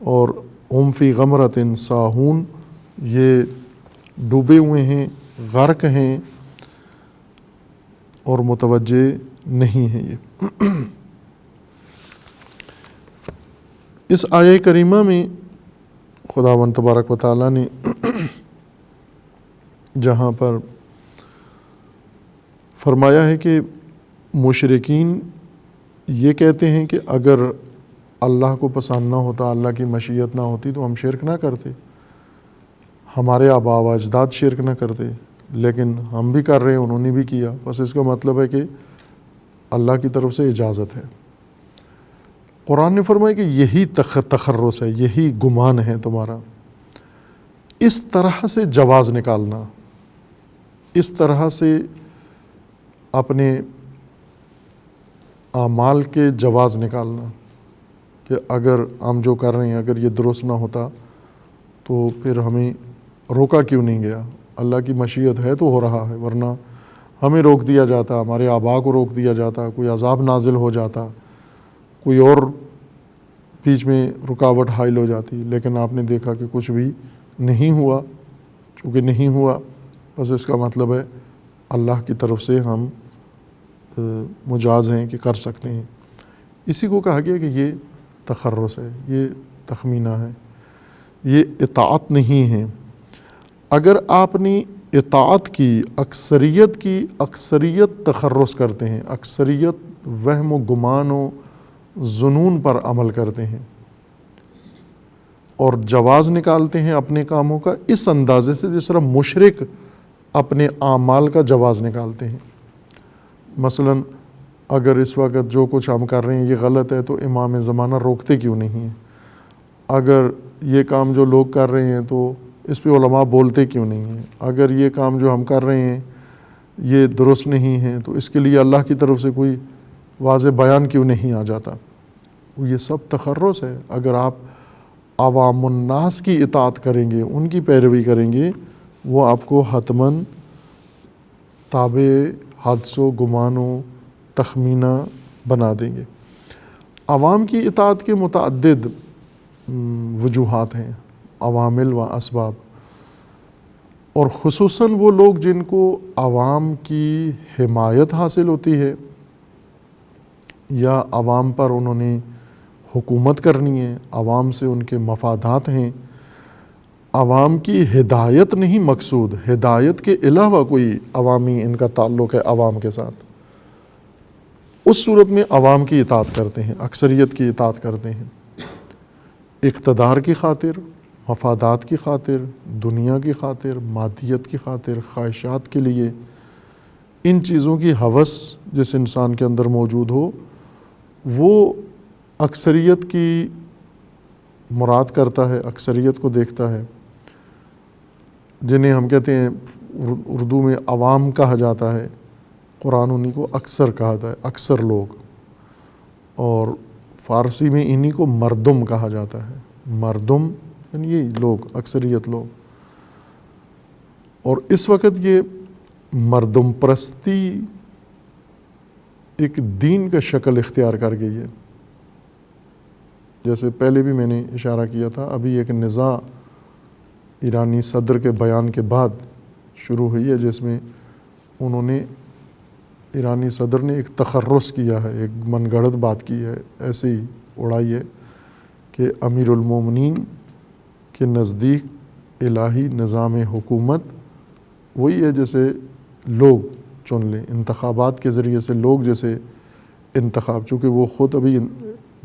Speaker 1: اور ہم فی غمرۃ ساہون، یہ ڈوبے ہوئے ہیں، غرق ہیں اور متوجہ نہیں ہیں یہ۔ اس آیہ کریمہ میں خداوند تبارک و تعالیٰ نے جہاں پر فرمایا ہے کہ مشرکین یہ کہتے ہیں کہ اگر اللہ کو پسند نہ ہوتا، اللہ کی مشیت نہ ہوتی تو ہم شرک نہ کرتے، ہمارے آباء و اجداد شرک نہ کرتے، لیکن ہم بھی کر رہے ہیں، انہوں نے بھی کیا، بس اس کا مطلب ہے کہ اللہ کی طرف سے اجازت ہے۔ قرآن نے فرمایا کہ یہی تخرص ہے، یہی گمان ہے تمہارا۔ اس طرح سے جواز نکالنا، اس طرح سے اپنے اعمال کے جواز نکالنا کہ اگر ہم جو کر رہے ہیں اگر یہ درست نہ ہوتا تو پھر ہمیں روکا کیوں نہیں گیا؟ اللہ کی مشیت ہے تو ہو رہا ہے، ورنہ ہمیں روک دیا جاتا، ہمارے آباء کو روک دیا جاتا، کوئی عذاب نازل ہو جاتا، کوئی اور بیچ میں رکاوٹ حائل ہو جاتی، لیکن آپ نے دیکھا کہ کچھ بھی نہیں ہوا۔ چونکہ نہیں ہوا بس اس کا مطلب ہے اللہ کی طرف سے ہم مجاز ہیں کہ کر سکتے ہیں۔ اسی کو کہا گیا کہ یہ تخرص ہے، یہ تخمینہ ہے، یہ اطاعت نہیں ہے۔ اگر آپ نے اطاعت کی، اکثریت تخرص کرتے ہیں، اکثریت وہم و گمان و ظنون پر عمل کرتے ہیں اور جواز نکالتے ہیں اپنے کاموں کا اس اندازے سے جس طرح مشرک اپنے اعمال کا جواز نکالتے ہیں۔ مثلا اگر اس وقت جو کچھ ہم کر رہے ہیں یہ غلط ہے تو امام زمانہ روکتے کیوں نہیں ہیں؟ اگر یہ کام جو لوگ کر رہے ہیں تو اس پہ علماء بولتے کیوں نہیں ہیں؟ اگر یہ کام جو ہم کر رہے ہیں یہ درست نہیں ہے تو اس کے لیے اللہ کی طرف سے کوئی واضح بیان کیوں نہیں آ جاتا؟ یہ سب تخرص ہے۔ اگر آپ عوام الناس کی اطاعت کریں گے، ان کی پیروی کریں گے، وہ آپ کو حتماً تابع حدس و گمان و تخمینہ بنا دیں گے۔ عوام کی اطاعت کے متعدد وجوہات ہیں، عوامل و اسباب، اور خصوصاً وہ لوگ جن کو عوام کی حمایت حاصل ہوتی ہے یا عوام پر انہوں نے حکومت کرنی ہے، عوام سے ان کے مفادات ہیں، عوام کی ہدایت نہیں مقصود، ہدایت کے علاوہ کوئی عوامی ان کا تعلق ہے عوام کے ساتھ، اس صورت میں عوام کی اطاعت کرتے ہیں، اکثریت کی اطاعت کرتے ہیں، اقتدار کی خاطر، مفادات کی خاطر، دنیا کی خاطر، مادیت کی خاطر، خواہشات کے لیے، ان چیزوں کی ہوس جس انسان کے اندر موجود ہو وہ اکثریت کی مراد کرتا ہے، اکثریت کو دیکھتا ہے، جنہیں ہم کہتے ہیں اردو میں عوام کہا جاتا ہے، قرآن انہی کو اکثر کہا جاتا ہے، اکثر لوگ، اور فارسی میں انہی کو مردم کہا جاتا ہے، مردم یعنی یہ لوگ، اکثریت لوگ۔ اور اس وقت یہ مردم پرستی ایک دین کا شکل اختیار کر گئی ہے، جیسے پہلے بھی میں نے اشارہ کیا تھا، ابھی ایک نزاع ایرانی صدر کے بیان کے بعد شروع ہوئی ہے جس میں انہوں نے، ایرانی صدر نے ایک تخرص کیا ہے، ایک من گھڑت بات کی ہے، ایسے ہی اڑائی ہے کہ امیر المومنین کے نزدیک الہی نظام حکومت وہی ہے جیسے لوگ چن لیں، انتخابات کے ذریعے سے لوگ جیسے انتخاب، چونکہ وہ خود ابھی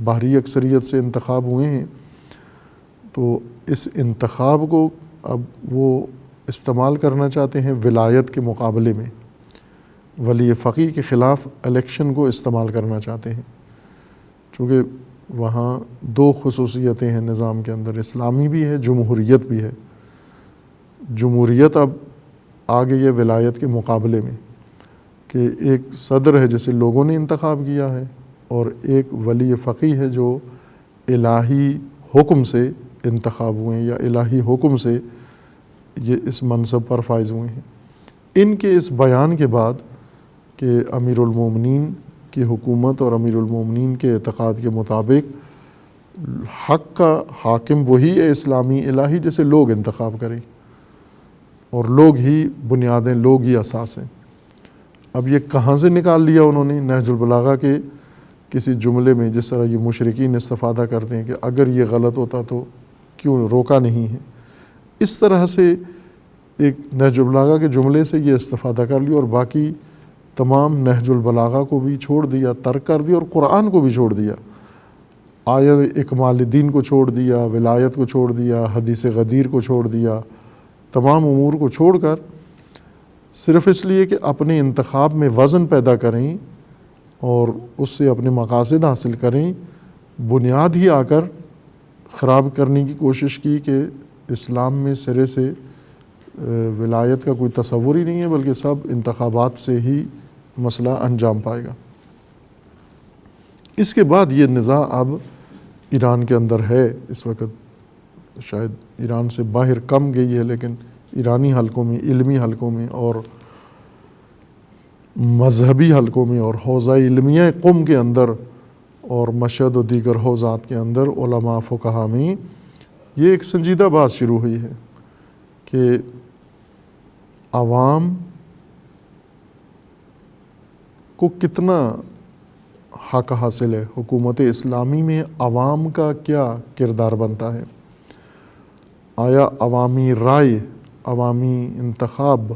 Speaker 1: باہری اکثریت سے انتخاب ہوئے ہیں، تو اس انتخاب کو اب وہ استعمال کرنا چاہتے ہیں ولایت کے مقابلے میں، ولی فقیہ کے خلاف الیکشن کو استعمال کرنا چاہتے ہیں، چونکہ وہاں دو خصوصیتیں ہیں نظام کے اندر، اسلامی بھی ہے، جمہوریت بھی ہے۔ جمہوریت اب آ گئی ہے ولایت کے مقابلے میں، کہ ایک صدر ہے جسے لوگوں نے انتخاب کیا ہے، اور ایک ولی فقیہ ہے جو الہی حکم سے انتخاب ہوئے ہیں یا الہی حکم سے یہ اس منصب پر فائز ہوئے ہیں۔ ان کے اس بیان کے بعد کہ امیر المومنین کی حکومت اور امیر المومنین کے اعتقاد کے مطابق حق کا حاکم وہی ہے اسلامی الہی جسے لوگ انتخاب کریں، اور لوگ ہی بنیادیں، لوگ ہی اساس ہیں۔ اب یہ کہاں سے نکال لیا انہوں نے؟ نہج البلاغہ کے کسی جملے میں، جس طرح یہ مشرکین استفادہ کرتے ہیں کہ اگر یہ غلط ہوتا تو کیوں روکا نہیں ہے، اس طرح سے ایک نہج البلاغہ کے جملے سے یہ استفادہ کر لیا، اور باقی تمام نہج البلاغہ کو بھی چھوڑ دیا، ترک کر دیا، اور قرآن کو بھی چھوڑ دیا، آیت اکمال الدین کو چھوڑ دیا، ولایت کو چھوڑ دیا، حدیث غدیر کو چھوڑ دیا، تمام امور کو چھوڑ کر صرف اس لیے کہ اپنے انتخاب میں وزن پیدا کریں اور اس سے اپنے مقاصد حاصل کریں، بنیاد ہی آ کر خراب کرنے کی کوشش کی کہ اسلام میں سرے سے ولایت کا کوئی تصور ہی نہیں ہے، بلکہ سب انتخابات سے ہی مسئلہ انجام پائے گا۔ اس کے بعد یہ نزاع اب ایران کے اندر ہے اس وقت، شاید ایران سے باہر کم گئی ہے، لیکن ایرانی حلقوں میں، علمی حلقوں میں اور مذہبی حلقوں میں اور حوزہ علمیہ قم کے اندر اور مشہد و دیگر حوزات کے اندر علماء فقہا میں یہ ایک سنجیدہ بات شروع ہوئی ہے کہ عوام کو کتنا حق حاصل ہے، حکومت اسلامی میں عوام کا کیا کردار بنتا ہے، آیا عوامی رائے، عوامی انتخاب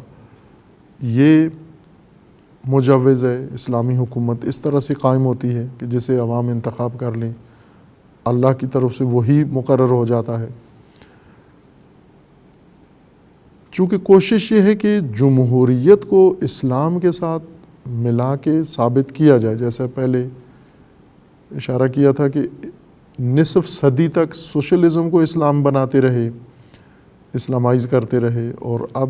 Speaker 1: یہ مجوز ہے؟ اسلامی حکومت اس طرح سے قائم ہوتی ہے کہ جسے عوام انتخاب کر لیں، اللہ کی طرف سے وہی مقرر ہو جاتا ہے؟ چونکہ کوشش یہ ہے کہ جمہوریت کو اسلام کے ساتھ ملا کے ثابت کیا جائے، جیسا پہلے اشارہ کیا تھا کہ نصف صدی تک سوشلزم کو اسلام بناتے رہے، اسلامائز کرتے رہے، اور اب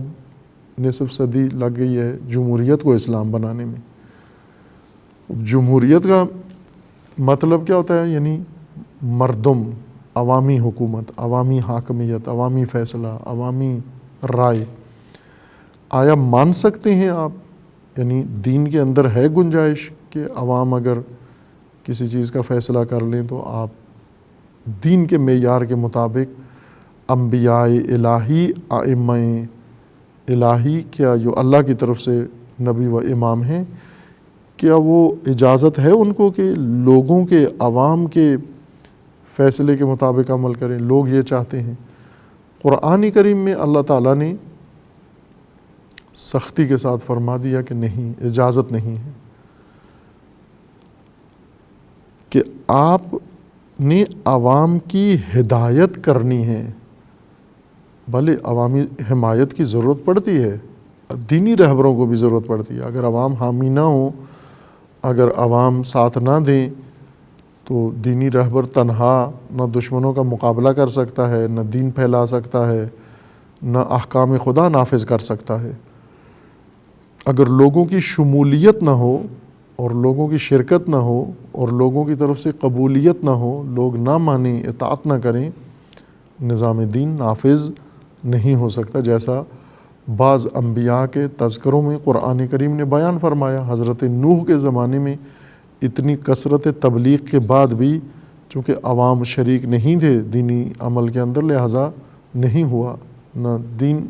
Speaker 1: نصف صدی لگ گئی ہے جمہوریت کو اسلام بنانے میں۔ جمہوریت کا مطلب کیا ہوتا ہے؟ یعنی مردم، عوامی حکومت، عوامی حاکمیت، عوامی فیصلہ، عوامی رائے۔ آیا مان سکتے ہیں آپ، یعنی دین کے اندر ہے گنجائش کہ عوام اگر کسی چیز کا فیصلہ کر لیں تو آپ دین کے معیار کے مطابق انبیاء الہی ائمہ الہی کیا جو اللہ کی طرف سے نبی و امام ہیں، کیا وہ اجازت ہے ان کو کہ لوگوں کے عوام کے فیصلے کے مطابق عمل کریں؟ لوگ یہ چاہتے ہیں۔ قرآن کریم میں اللہ تعالیٰ نے سختی کے ساتھ فرما دیا کہ نہیں، اجازت نہیں ہے کہ آپ نے عوام کی ہدایت کرنی ہے۔ بھلے عوامی حمایت کی ضرورت پڑتی ہے، دینی رہبروں کو بھی ضرورت پڑتی ہے۔ اگر عوام حامی نہ ہوں، اگر عوام ساتھ نہ دیں تو دینی رہبر تنہا نہ دشمنوں کا مقابلہ کر سکتا ہے، نہ دین پھیلا سکتا ہے، نہ احکام خدا نافذ کر سکتا ہے۔ اگر لوگوں کی شمولیت نہ ہو اور لوگوں کی شرکت نہ ہو اور لوگوں کی طرف سے قبولیت نہ ہو، لوگ نہ مانیں، اطاعت نہ کریں، نظام دین نافذ نہیں ہو سکتا، جیسا بعض انبیاء کے تذکروں میں قرآن کریم نے بیان فرمایا۔ حضرت نوح کے زمانے میں اتنی کثرت تبلیغ کے بعد بھی چونکہ عوام شریک نہیں تھے دینی عمل کے اندر، لہٰذا نہیں ہوا، نہ دین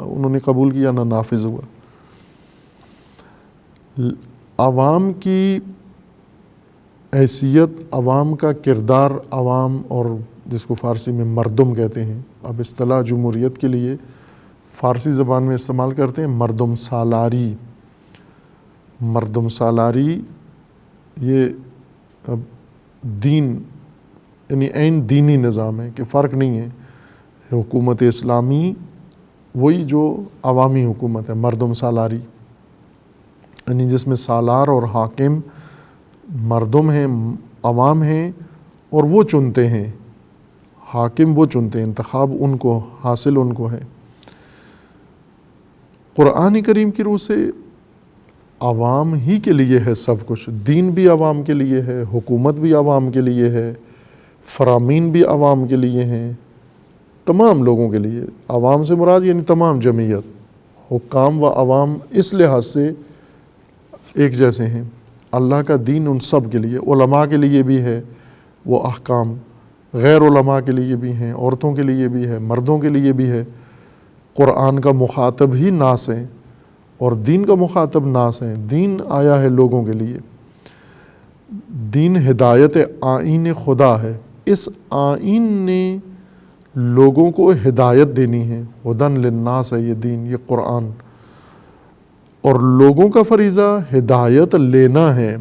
Speaker 1: انہوں نے قبول کیا نہ نافذ ہوا۔ عوام کی حیثیت، عوام کا کردار، عوام اور جس کو فارسی میں مردم کہتے ہیں، اب اصطلاح جمہوریت کے لیے فارسی زبان میں استعمال کرتے ہیں مردم سالاری۔ مردم سالاری یہ اب دین یعنی عین دینی نظام ہے کہ فرق نہیں ہے۔ حکومت اسلامی وہی جو عوامی حکومت ہے، مردم سالاری، یعنی جس میں سالار اور حاکم مردم ہیں، عوام ہیں، اور وہ چنتے ہیں، حاکم وہ چنتے ہیں، انتخاب ان کو حاصل ان کو ہے۔ قرآن کریم کی روح سے عوام ہی کے لیے ہے سب کچھ، دین بھی عوام کے لیے ہے، حکومت بھی عوام کے لیے ہے، فرامین بھی عوام کے لیے ہیں، تمام لوگوں کے لیے۔ عوام سے مراد یعنی تمام جمعیت، حکام و عوام اس لحاظ سے ایک جیسے ہیں۔ اللہ کا دین ان سب کے لیے، علماء کے لیے بھی ہے وہ احکام، غیر علماء کے لیے بھی ہیں، عورتوں کے لیے بھی ہے، مردوں کے لیے بھی ہے۔ قرآن کا مخاطب ہی ناس ہیں اور دین کا مخاطب ناس ہیں۔ دین آیا ہے لوگوں کے لیے، دین ہدایت آئین خدا ہے۔ اس آئین نے لوگوں کو ہدایت دینی ہے، ہدن للناس ہے یہ دین، یہ قرآن، اور لوگوں کا فریضہ ہدایت لینا ہے،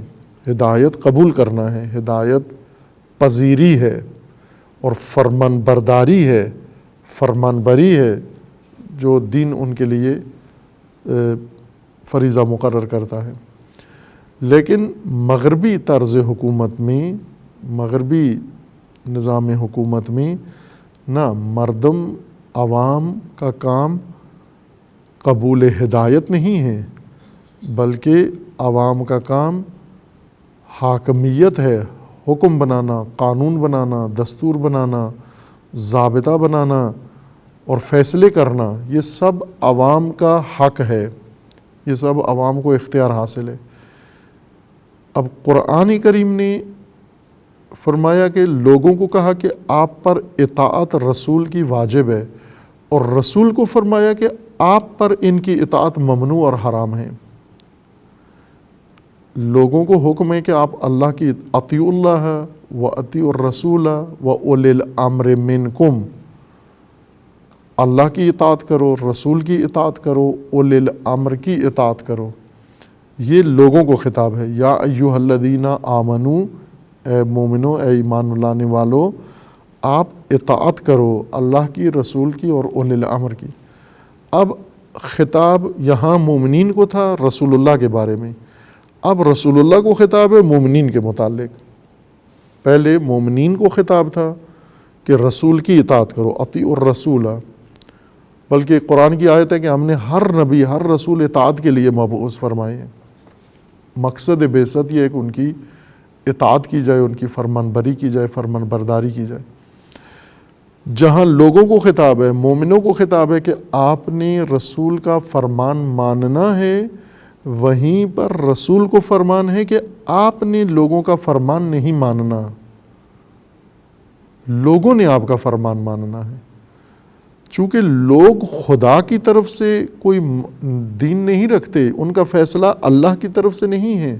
Speaker 1: ہدایت قبول کرنا ہے، ہدایت پذیری ہے اور فرمان برداری ہے، فرمان بری ہے جو دین ان کے لیے فریضہ مقرر کرتا ہے۔ لیکن مغربی طرز حکومت میں، مغربی نظام حکومت میں نہ مردم عوام کا کام قبول ہدایت نہیں ہے، بلکہ عوام کا کام حاکمیت ہے، حکم بنانا، قانون بنانا، دستور بنانا، ضابطہ بنانا اور فیصلے کرنا۔ یہ سب عوام کا حق ہے، یہ سب عوام کو اختیار حاصل ہے۔ اب قرآن کریم نے فرمایا کہ لوگوں کو کہا کہ آپ پر اطاعت رسول کی واجب ہے، اور رسول کو فرمایا کہ آپ پر ان کی اطاعت ممنوع اور حرام ہے۔ لوگوں کو حکم ہے کہ آپ اللہ کی اطیعوا اللہ و اطیعوا الرسول و اولی الامر منکم، اللہ کی اطاعت کرو، رسول کی اطاعت کرو، اولی الامر کی اطاعت کرو۔ یہ لوگوں کو خطاب ہے۔ یا ایھا الذین آمنو، اے مومنو، اے ایمان لانے والو، آپ اطاعت کرو اللہ کی، رسول کی اور اولی الامر کی۔ اب خطاب یہاں مومنین کو تھا رسول اللہ کے بارے میں، اب رسول اللہ کو خطاب ہے مومنین کے متعلق۔ پہلے مومنین کو خطاب تھا کہ رسول کی اطاعت کرو، اطیعوا الرسول، بلکہ قرآن کی آیت ہے کہ ہم نے ہر نبی، ہر رسول اطاعت کے لیے مبعوث فرمائے ہیں۔ مقصد بعثت یہ ہے کہ ان کی اطاعت کی جائے، ان کی فرمان بری کی جائے، فرمان برداری کی جائے۔ جہاں لوگوں کو خطاب ہے، مومنوں کو خطاب ہے کہ آپ نے رسول کا فرمان ماننا ہے، وہیں پر رسول کو فرمان ہے کہ آپ نے لوگوں کا فرمان نہیں ماننا، لوگوں نے آپ کا فرمان ماننا ہے۔ چونکہ لوگ خدا کی طرف سے کوئی دین نہیں رکھتے، ان کا فیصلہ اللہ کی طرف سے نہیں ہے.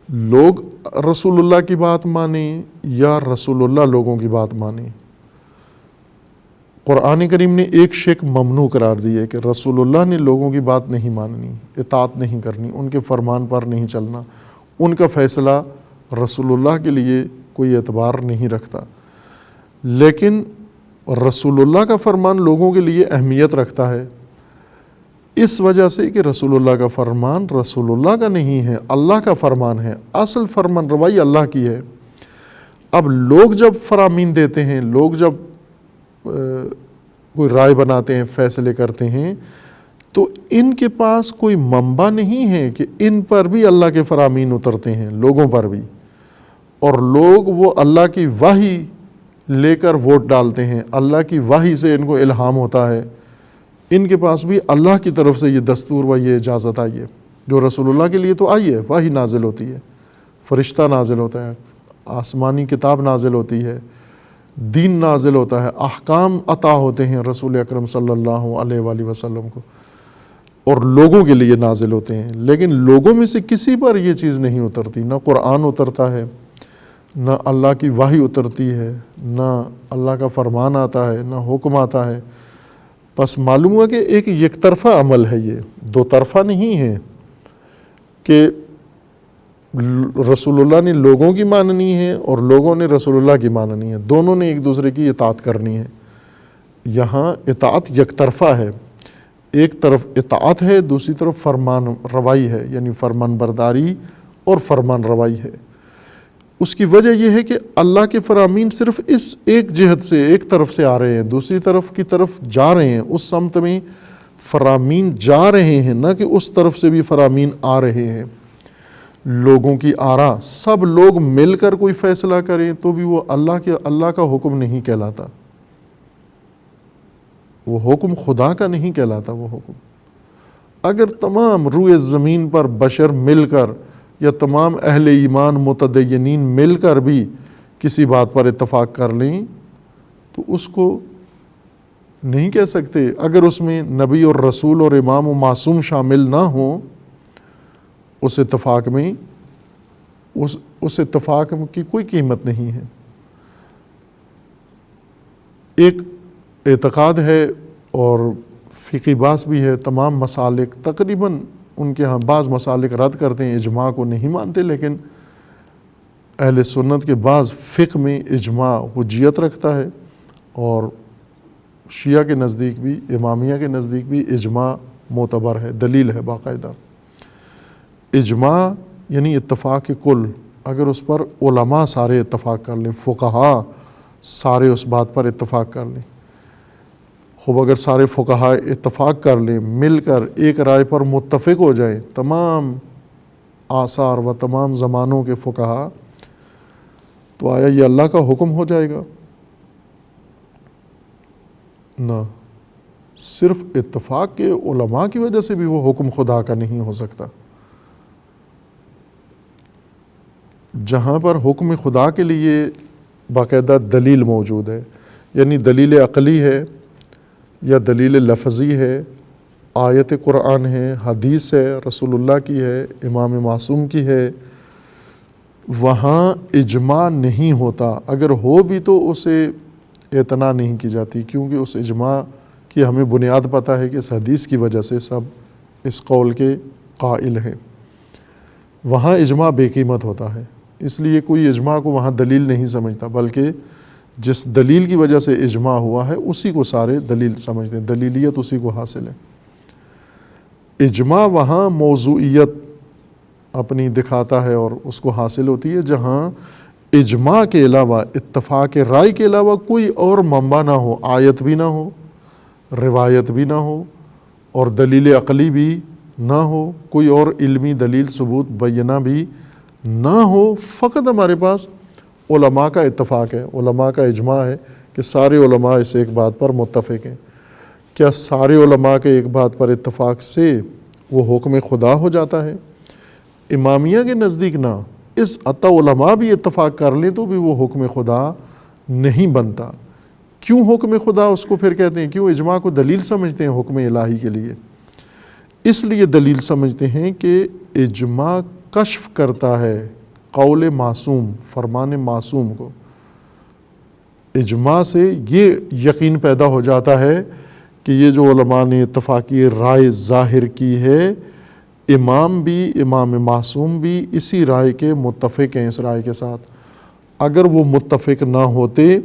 Speaker 1: لوگ رسول اللہ کی بات مانیں یا رسول اللہ لوگوں کی بات مانیں. قرآن کریم نے ایک شک ممنوع قرار دی ہے کہ رسول اللہ نے لوگوں کی بات نہیں ماننی، اطاعت نہیں کرنی، ان کے فرمان پر نہیں چلنا، ان کا فیصلہ رسول اللہ کے لیے کوئی اعتبار نہیں رکھتا. لیکن رسول اللہ کا فرمان لوگوں کے لیے اہمیت رکھتا ہے، اس وجہ سے کہ رسول اللہ کا فرمان رسول اللہ کا نہیں ہے، اللہ کا فرمان ہے، اصل فرمان روائی اللہ کی ہے. اب لوگ جب فرامین دیتے ہیں، لوگ جب کوئی رائے بناتے ہیں، فیصلے کرتے ہیں، تو ان کے پاس کوئی منبع نہیں ہے کہ ان پر بھی اللہ کے فرامین اترتے ہیں، لوگوں پر بھی، اور لوگ وہ اللہ کی وحی لے کر ووٹ ڈالتے ہیں، اللہ کی وحی سے ان کو الہام ہوتا ہے. ان کے پاس بھی اللہ کی طرف سے یہ دستور و یہ اجازت آئی ہے، جو رسول اللہ کے لیے تو آئی ہے، وحی نازل ہوتی ہے، فرشتہ نازل ہوتا ہے، آسمانی کتاب نازل ہوتی ہے، دین نازل ہوتا ہے، احکام عطا ہوتے ہیں رسول اکرم صلی اللہ علیہ وآلہ وسلم کو، اور لوگوں کے لیے نازل ہوتے ہیں. لیکن لوگوں میں سے کسی پر یہ چیز نہیں اترتی، نہ قرآن اترتا ہے، نہ اللہ کی وحی اترتی ہے، نہ اللہ کا فرمان آتا ہے، نہ حکم آتا ہے. بس معلوم ہوا کہ ایک یک طرفہ عمل ہے، یہ دو طرفہ نہیں ہے کہ رسول اللہ نے لوگوں کی ماننی ہے اور لوگوں نے رسول اللہ کی ماننی ہے، دونوں نے ایک دوسرے کی اطاعت کرنی ہے. یہاں اطاعت یک طرفہ ہے، ایک طرف اطاعت ہے، دوسری طرف فرمان روائی ہے، یعنی فرمان برداری اور فرمان روائی ہے. اس کی وجہ یہ ہے کہ اللہ کے فرامین صرف اس ایک جہت سے، ایک طرف سے آ رہے ہیں، دوسری طرف کی طرف جا رہے ہیں، اس سمت میں فرامین جا رہے ہیں، نہ کہ اس طرف سے بھی فرامین آ رہے ہیں. لوگوں کی آرا، سب لوگ مل کر کوئی فیصلہ کریں تو بھی وہ اللہ کا حکم نہیں کہلاتا، وہ حکم خدا کا نہیں کہلاتا. وہ حکم اگر تمام روئے زمین پر بشر مل کر یا تمام اہل ایمان متدینین مل کر بھی کسی بات پر اتفاق کر لیں تو اس کو نہیں کہہ سکتے. اگر اس میں نبی اور رسول اور امام و معصوم شامل نہ ہوں اس اتفاق میں، اس اتفاق کی کوئی قیمت نہیں ہے. ایک اعتقاد ہے اور فقہی بحث بھی ہے، تمام مسالک تقریباً ان کے ہاں بعض مسالک رد کرتے ہیں، اجماع کو نہیں مانتے، لیکن اہل سنت کے بعض فقہ میں اجماع حجیت رکھتا ہے، اور شیعہ کے نزدیک بھی، امامیہ کے نزدیک بھی اجماع معتبر ہے، دلیل ہے باقاعدہ. اجماع یعنی اتفاق کل، اگر اس پر علماء سارے اتفاق کر لیں، فقہاء سارے اس بات پر اتفاق کر لیں. خوب اگر سارے فقہاء اتفاق کر لیں، مل کر ایک رائے پر متفق ہو جائیں، تمام آثار و تمام زمانوں کے فقہاء، تو آیا یہ اللہ کا حکم ہو جائے گا؟ نہ، صرف اتفاق کے علماء کی وجہ سے بھی وہ حکم خدا کا نہیں ہو سکتا. جہاں پر حکم خدا کے لیے باقاعدہ دلیل موجود ہے، یعنی دلیل عقلی ہے یا دلیل لفظی ہے، آیت قرآن ہے، حدیث ہے، رسول اللہ کی ہے، امام معصوم کی ہے، وہاں اجماع نہیں ہوتا. اگر ہو بھی تو اسے اعتنا نہیں کی جاتی، کیونکہ اس اجماع کی ہمیں بنیاد پتہ ہے کہ اس حدیث کی وجہ سے سب اس قول کے قائل ہیں. وہاں اجماع بے قیمت ہوتا ہے، اس لیے کوئی اجماع کو وہاں دلیل نہیں سمجھتا، بلکہ جس دلیل کی وجہ سے اجماع ہوا ہے اسی کو سارے دلیل سمجھتے ہیں، دلیلیت اسی کو حاصل ہے. اجماع وہاں موضوعیت اپنی دکھاتا ہے اور اس کو حاصل ہوتی ہے جہاں اجماع کے علاوہ، اتفاق رائے کے علاوہ کوئی اور منبع نہ ہو، آیت بھی نہ ہو، روایت بھی نہ ہو، اور دلیل عقلی بھی نہ ہو، کوئی اور علمی دلیل ثبوت بینہ بھی نہ ہو. فقط ہمارے پاس علماء کا اتفاق ہے، علماء کا اجماع ہے کہ سارے علماء اس ایک بات پر متفق ہیں. کیا سارے علماء کے ایک بات پر اتفاق سے وہ حکم خدا ہو جاتا ہے؟ امامیہ کے نزدیک نہ، اس حتی علماء بھی اتفاق کر لیں تو بھی وہ حکم خدا نہیں بنتا، کیوں حکم خدا اس کو پھر کہتے ہیں، کیوں اجماع کو دلیل سمجھتے ہیں حکم الہی کے لیے؟ اس لیے دلیل سمجھتے ہیں کہ اجماع کشف کرتا ہے قول معصوم، فرمان معصوم کو۔ اجماع سے یہ یقین پیدا ہو جاتا ہے کہ یہ جو علماء نے اتفاقی رائے ظاہر کی ہے، امام معصوم بھی اسی رائے کے متفق ہیں اس رائے کے ساتھ۔ اگر وہ متفق نہ ہوتے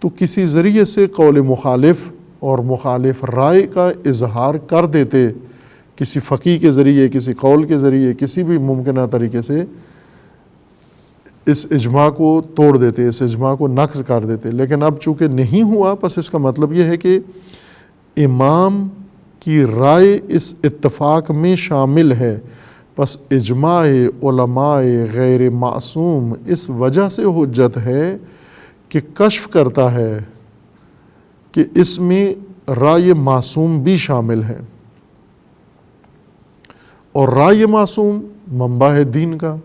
Speaker 1: تو کسی ذریعے سے قول مخالف اور مخالف رائے کا اظہار کر دیتے، کسی فقیہ کے ذریعے، کسی قول کے ذریعے، کسی بھی ممکنہ طریقے سے اس اجماع کو توڑ دیتے، اس اجماع کو نقض کر دیتے۔ لیکن اب چونکہ نہیں ہوا، پس اس کا مطلب یہ ہے کہ امام کی رائے اس اتفاق میں شامل ہے، پس اجماع علماء غیر معصوم اس وجہ سے حجت ہے کہ کشف کرتا ہے کہ اس میں رائے معصوم بھی شامل ہے، اور رائے معصوم منبع ہے دین کا۔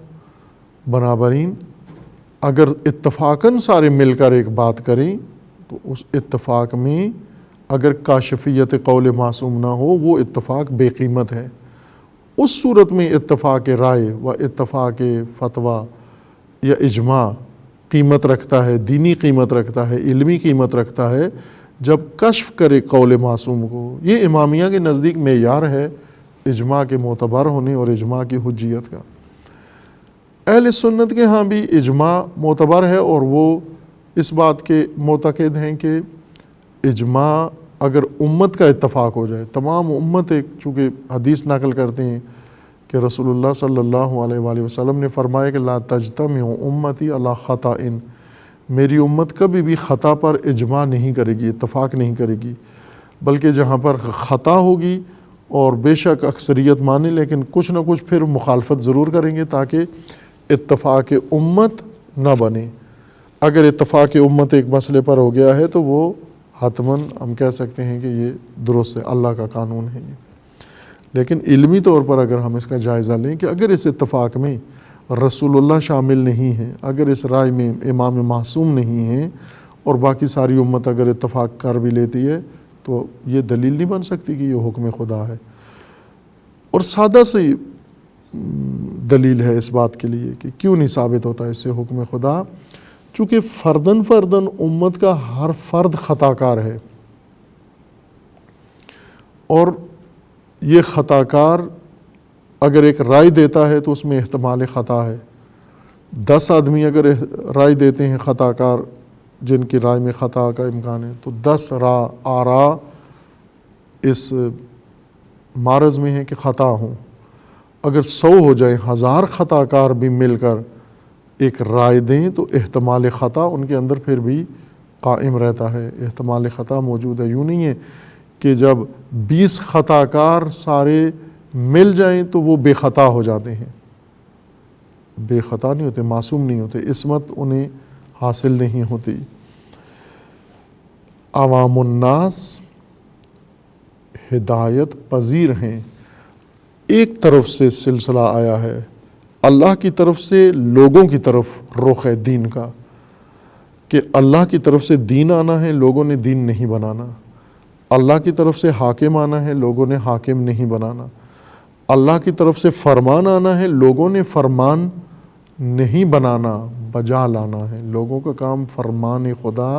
Speaker 1: بنابراین اگر اتفاقاً سارے مل کر ایک بات کریں تو اس اتفاق میں اگر کاشفیت قول معصوم نہ ہو، وہ اتفاق بے قیمت ہے۔ اس صورت میں اتفاق رائے و اتفاق فتویٰ یا اجماع قیمت رکھتا ہے، دینی قیمت رکھتا ہے، علمی قیمت رکھتا ہے، جب کشف کرے قول معصوم کو۔ یہ امامیہ کے نزدیک معیار ہے اجماع کے معتبر ہونے اور اجماع کی حجیت کا۔ اہل سنت کے ہاں بھی اجماع معتبر ہے، اور وہ اس بات کے معتقد ہیں کہ اجماع اگر امت کا اتفاق ہو جائے، تمام امت ایک، چونکہ حدیث نقل کرتے ہیں کہ رسول اللہ صلی اللہ علیہ وآلہ وسلم نے فرمایا کہ لا تجتمع امتی علی خطأ، میری امت کبھی بھی خطا پر اجماع نہیں کرے گی، اتفاق نہیں کرے گی، بلکہ جہاں پر خطا ہوگی اور بے شک اکثریت مانے لیکن کچھ نہ کچھ پھر مخالفت ضرور کریں گے تاکہ اتفاق امت نہ بنے۔ اگر اتفاق امت ایک مسئلے پر ہو گیا ہے تو وہ حتماً ہم کہہ سکتے ہیں کہ یہ درست ہے، اللہ کا قانون ہے یہ۔ لیکن علمی طور پر اگر ہم اس کا جائزہ لیں کہ اگر اس اتفاق میں رسول اللہ شامل نہیں ہیں، اگر اس رائے میں امام معصوم نہیں ہیں، اور باقی ساری امت اگر اتفاق کر بھی لیتی ہے، تو یہ دلیل نہیں بن سکتی کہ یہ حکم خدا ہے۔ اور سادہ سی دلیل ہے اس بات کے لیے کہ کیوں نہیں ثابت ہوتا اس سے حکم خدا، چونکہ فرداً امت کا ہر فرد خطا کار ہے، اور یہ خطا کار اگر ایک رائے دیتا ہے تو اس میں احتمال خطا ہے۔ 10 آدمی اگر رائے دیتے ہیں خطا کار، جن کی رائے میں خطا کا امکان ہے، تو 10 آرا اس معرض میں ہیں کہ خطا ہوں۔ اگر 100 ہو جائیں، 1000 خطا کار بھی مل کر ایک رائے دیں تو احتمال خطا ان کے اندر پھر بھی قائم رہتا ہے، احتمال خطا موجود ہے۔ یوں نہیں ہے کہ جب 20 خطا کار سارے مل جائیں تو وہ بے خطا ہو جاتے ہیں، بے خطا نہیں ہوتے، معصوم نہیں ہوتے، عصمت انہیں حاصل نہیں ہوتی۔ عوام الناس ہدایت پذیر ہیں، ایک طرف سے سلسلہ آیا ہے، اللہ کی طرف سے لوگوں کی طرف رخ ہے دین کا، کہ اللہ کی طرف سے دین آنا ہے، لوگوں نے دین نہیں بنانا۔ اللہ کی طرف سے حاکم آنا ہے، لوگوں نے حاکم نہیں بنانا۔ اللہ کی طرف سے فرمان آنا ہے، لوگوں نے فرمان نہیں بنانا، بجا لانا ہے۔ لوگوں کا کام فرمان خدا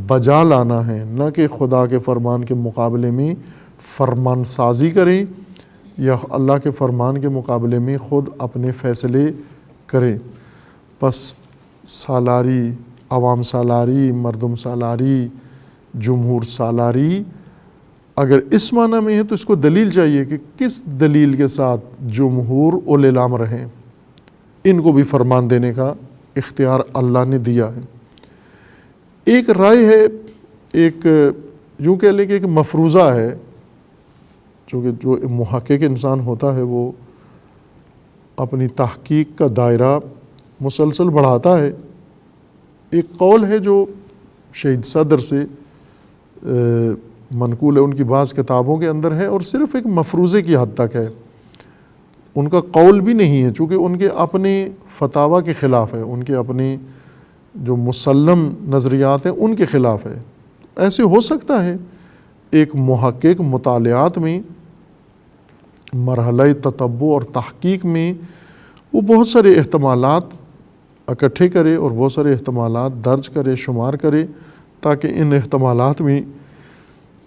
Speaker 1: بجا لانا ہے، نہ کہ خدا کے فرمان کے مقابلے میں فرمان سازی کریں یا اللہ کے فرمان کے مقابلے میں خود اپنے فیصلے کریں۔ پس سالاری، عوام سالاری، مردم سالاری، جمہور سالاری اگر اس معنی میں ہے تو اس کو دلیل چاہیے کہ کس دلیل کے ساتھ جمہور اولی الامر ہیں، ان کو بھی فرمان دینے کا اختیار اللہ نے دیا ہے۔ ایک رائے ہے، ایک یوں کہہ لیں کہ ایک مفروضہ ہے، چونکہ جو محقق انسان ہوتا ہے وہ اپنی تحقیق کا دائرہ مسلسل بڑھاتا ہے۔ ایک قول ہے جو شہید صدر سے منقول ہے، ان کی بعض کتابوں کے اندر ہے، اور صرف ایک مفروضے کی حد تک ہے، ان کا قول بھی نہیں ہے، چونکہ ان کے اپنے فتاویٰ کے خلاف ہے، ان کے اپنے جو مسلم نظریات ہیں ان کے خلاف ہے۔ ایسے ہو سکتا ہے ایک محقق مطالعات میں مرحلہ تتبع اور تحقیق میں وہ بہت سارے احتمالات اکٹھے کرے اور بہت سارے احتمالات درج کرے، شمار کرے، تاکہ ان احتمالات میں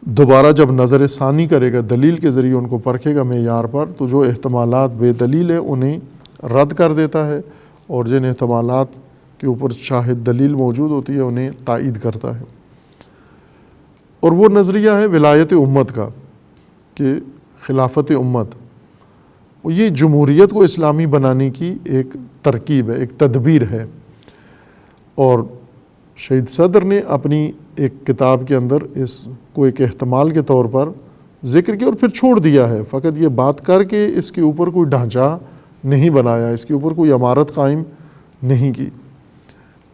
Speaker 1: دوبارہ جب نظر ثانی کرے گا، دلیل کے ذریعے ان کو پرکھے گا معیار پر، تو جو احتمالات بے دلیل ہیں انہیں رد کر دیتا ہے، اور جن احتمالات کے اوپر شاہد دلیل موجود ہوتی ہے انہیں تائید کرتا ہے۔ اور وہ نظریہ ہے ولایت امت کا، کہ خلافت امت، یہ جمہوریت کو اسلامی بنانے کی ایک ترکیب ہے، ایک تدبیر ہے۔ اور شہید صدر نے اپنی ایک کتاب کے اندر اس کو ایک احتمال کے طور پر ذکر کیا اور پھر چھوڑ دیا ہے، فقط یہ بات کر کے اس کے اوپر کوئی ڈھانچہ نہیں بنایا، اس کے اوپر کوئی عمارت قائم نہیں کی،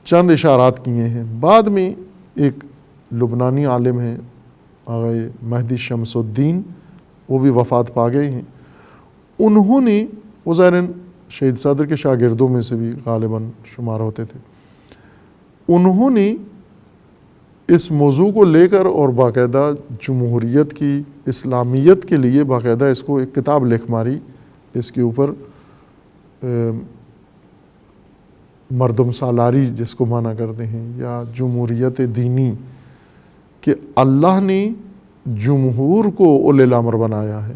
Speaker 1: چند اشارات کیے ہیں۔ بعد میں ایک لبنانی عالم ہیں آقا مہدی شمس الدین، وہ بھی وفات پا گئے ہیں، انہوں نے، وہ ظاہراً شہید صدر کے شاگردوں میں سے بھی غالباً شمار ہوتے تھے، انہوں نے اس موضوع کو لے کر اور باقاعدہ جمہوریت کی اسلامیت کے لیے باقاعدہ اس کو ایک کتاب لکھ ماری، اس کے اوپر مردم سالاری جس کو مانا کرتے ہیں، یا جمہوریت دینی، کہ اللہ نے جمہور کو اولی الامر بنایا ہے،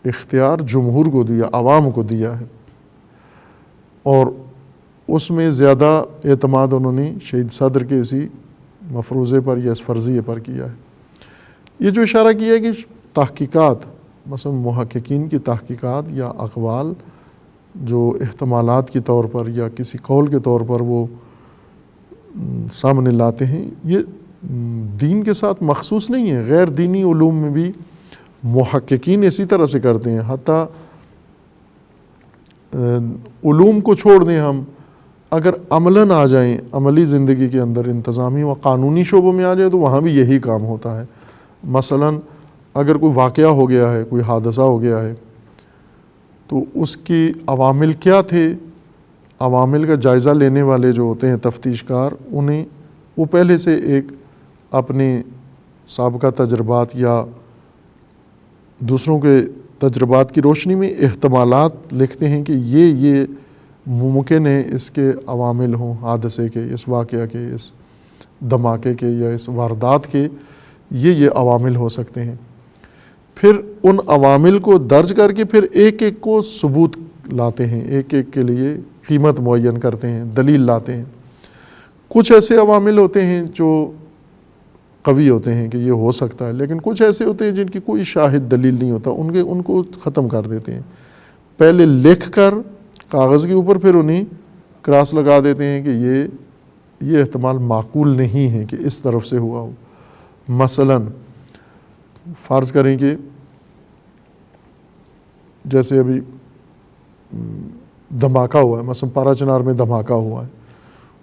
Speaker 1: اختیار جمہور کو دیا، عوام کو دیا ہے، اور اس میں زیادہ اعتماد انہوں نے شہید صدر کے اسی مفروضے پر یا اس فرضیے پر کیا ہے۔ یہ جو اشارہ کیا ہے کہ تحقیقات، مثلا محققین کی تحقیقات یا اقوال جو احتمالات کے طور پر یا کسی قول کے طور پر وہ سامنے لاتے ہیں، یہ دین کے ساتھ مخصوص نہیں ہے، غیر دینی علوم میں بھی محققین اسی طرح سے کرتے ہیں۔ حتیٰ علوم کو چھوڑ دیں ہم، اگر عملاً آ جائیں، عملی زندگی کے اندر انتظامی و قانونی شعبوں میں آ جائیں تو وہاں بھی یہی کام ہوتا ہے۔ مثلاً اگر کوئی واقعہ ہو گیا ہے، کوئی حادثہ ہو گیا ہے، تو اس کی عوامل کیا تھے، عوامل کا جائزہ لینے والے جو ہوتے ہیں تفتیش کار، انہیں وہ پہلے سے ایک اپنے سابقہ تجربات یا دوسروں کے تجربات کی روشنی میں احتمالات لکھتے ہیں کہ یہ ممکن ہے اس کے عوامل ہوں، حادثے کے، اس واقعہ کے، اس دھماکے کے یا اس واردات کے یہ عوامل ہو سکتے ہیں۔ پھر ان عوامل کو درج کر کے پھر ایک ایک کو ثبوت لاتے ہیں، ایک ایک کے لیے قیمت معین کرتے ہیں، دلیل لاتے ہیں۔ کچھ ایسے عوامل ہوتے ہیں جو قوی ہوتے ہیں کہ یہ ہو سکتا ہے، لیکن کچھ ایسے ہوتے ہیں جن کی کوئی شاہد دلیل نہیں ہوتا، ان کو ختم کر دیتے ہیں، پہلے لکھ کر کاغذ کے اوپر، پھر انہیں کراس لگا دیتے ہیں کہ یہ احتمال معقول نہیں ہے کہ اس طرف سے ہوا ہو۔ مثلاً فرض کریں کہ جیسے ابھی دھماکہ ہوا ہے، مثلا پارا چنار میں دھماکہ ہوا ہے،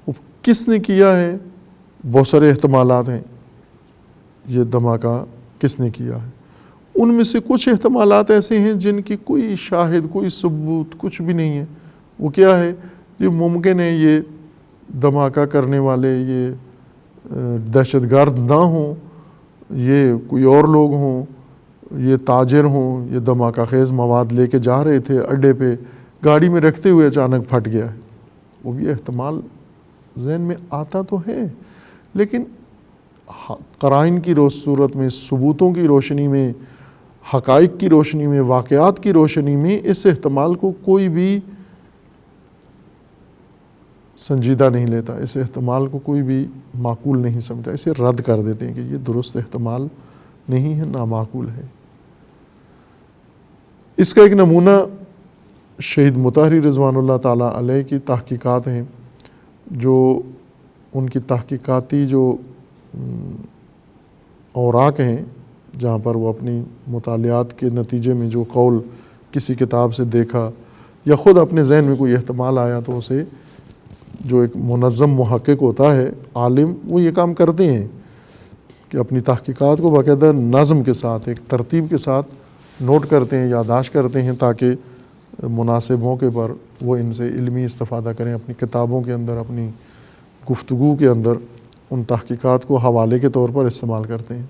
Speaker 1: وہ کس نے کیا ہے، بہت سارے احتمالات ہیں یہ دھماکہ کس نے کیا ہے۔ ان میں سے کچھ احتمالات ایسے ہیں جن کی کوئی شاہد، کوئی ثبوت کچھ بھی نہیں ہے۔ وہ کیا ہے، یہ ممکن ہے یہ دھماکہ کرنے والے یہ دہشت گرد نہ ہوں، یہ کوئی اور لوگ ہوں، یہ تاجر ہوں، یہ دھماکہ خیز مواد لے کے جا رہے تھے اڈے پہ، گاڑی میں رکھتے ہوئے اچانک پھٹ گیا ہے۔ وہ بھی احتمال ذہن میں آتا تو ہے، لیکن قرائن کی صورت میں، ثبوتوں کی روشنی میں، حقائق کی روشنی میں، واقعات کی روشنی میں اس احتمال کو کوئی بھی سنجیدہ نہیں لیتا، اس احتمال کو کوئی بھی معقول نہیں سمجھتا، اسے رد کر دیتے ہیں کہ یہ درست احتمال نہیں ہے، نامعقول ہے۔ اس کا ایک نمونہ شہید مطہری رضوان اللہ تعالیٰ علیہ کی تحقیقات ہیں، جو ان کی تحقیقاتی جو اوراق ہیں، جہاں پر وہ اپنی مطالعات کے نتیجے میں جو قول کسی کتاب سے دیکھا یا خود اپنے ذہن میں کوئی احتمال آیا تو اسے، جو ایک منظم محقق ہوتا ہے، عالم، وہ یہ کام کرتے ہیں کہ اپنی تحقیقات کو باقاعدہ نظم کے ساتھ، ایک ترتیب کے ساتھ نوٹ کرتے ہیں، یادداشت کرتے ہیں، تاکہ مناسب موقع پر وہ ان سے علمی استفادہ کریں، اپنی کتابوں کے اندر، اپنی گفتگو کے اندر ان تحقیقات کو حوالے کے طور پر استعمال کرتے ہیں.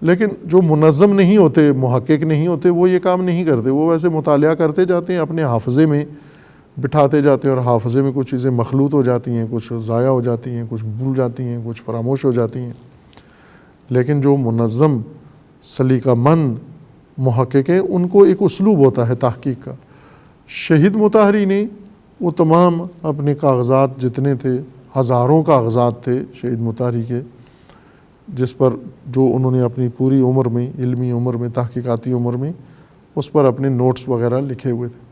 Speaker 1: لیکن جو منظم نہیں ہوتے، محقق نہیں ہوتے، وہ یہ کام نہیں کرتے. وہ ویسے مطالعہ کرتے جاتے ہیں، اپنے حافظے میں بٹھاتے جاتے ہیں، اور حافظے میں کچھ چیزیں مخلوط ہو جاتی ہیں، کچھ ضائع ہو جاتی ہیں، کچھ بھول جاتی ہیں، کچھ فراموش ہو جاتی ہیں. لیکن جو منظم سلیقہ مند محقق ہیں، ان کو ایک اسلوب ہوتا ہے تحقیق کا. شہید مطہری نے وہ تمام اپنے کاغذات جتنے تھے، ہزاروں کاغذات تھے شہید مطہری کے، جس پر جو انہوں نے اپنی پوری عمر میں، علمی عمر میں، تحقیقاتی عمر میں اس پر اپنے نوٹس وغیرہ لکھے ہوئے تھے.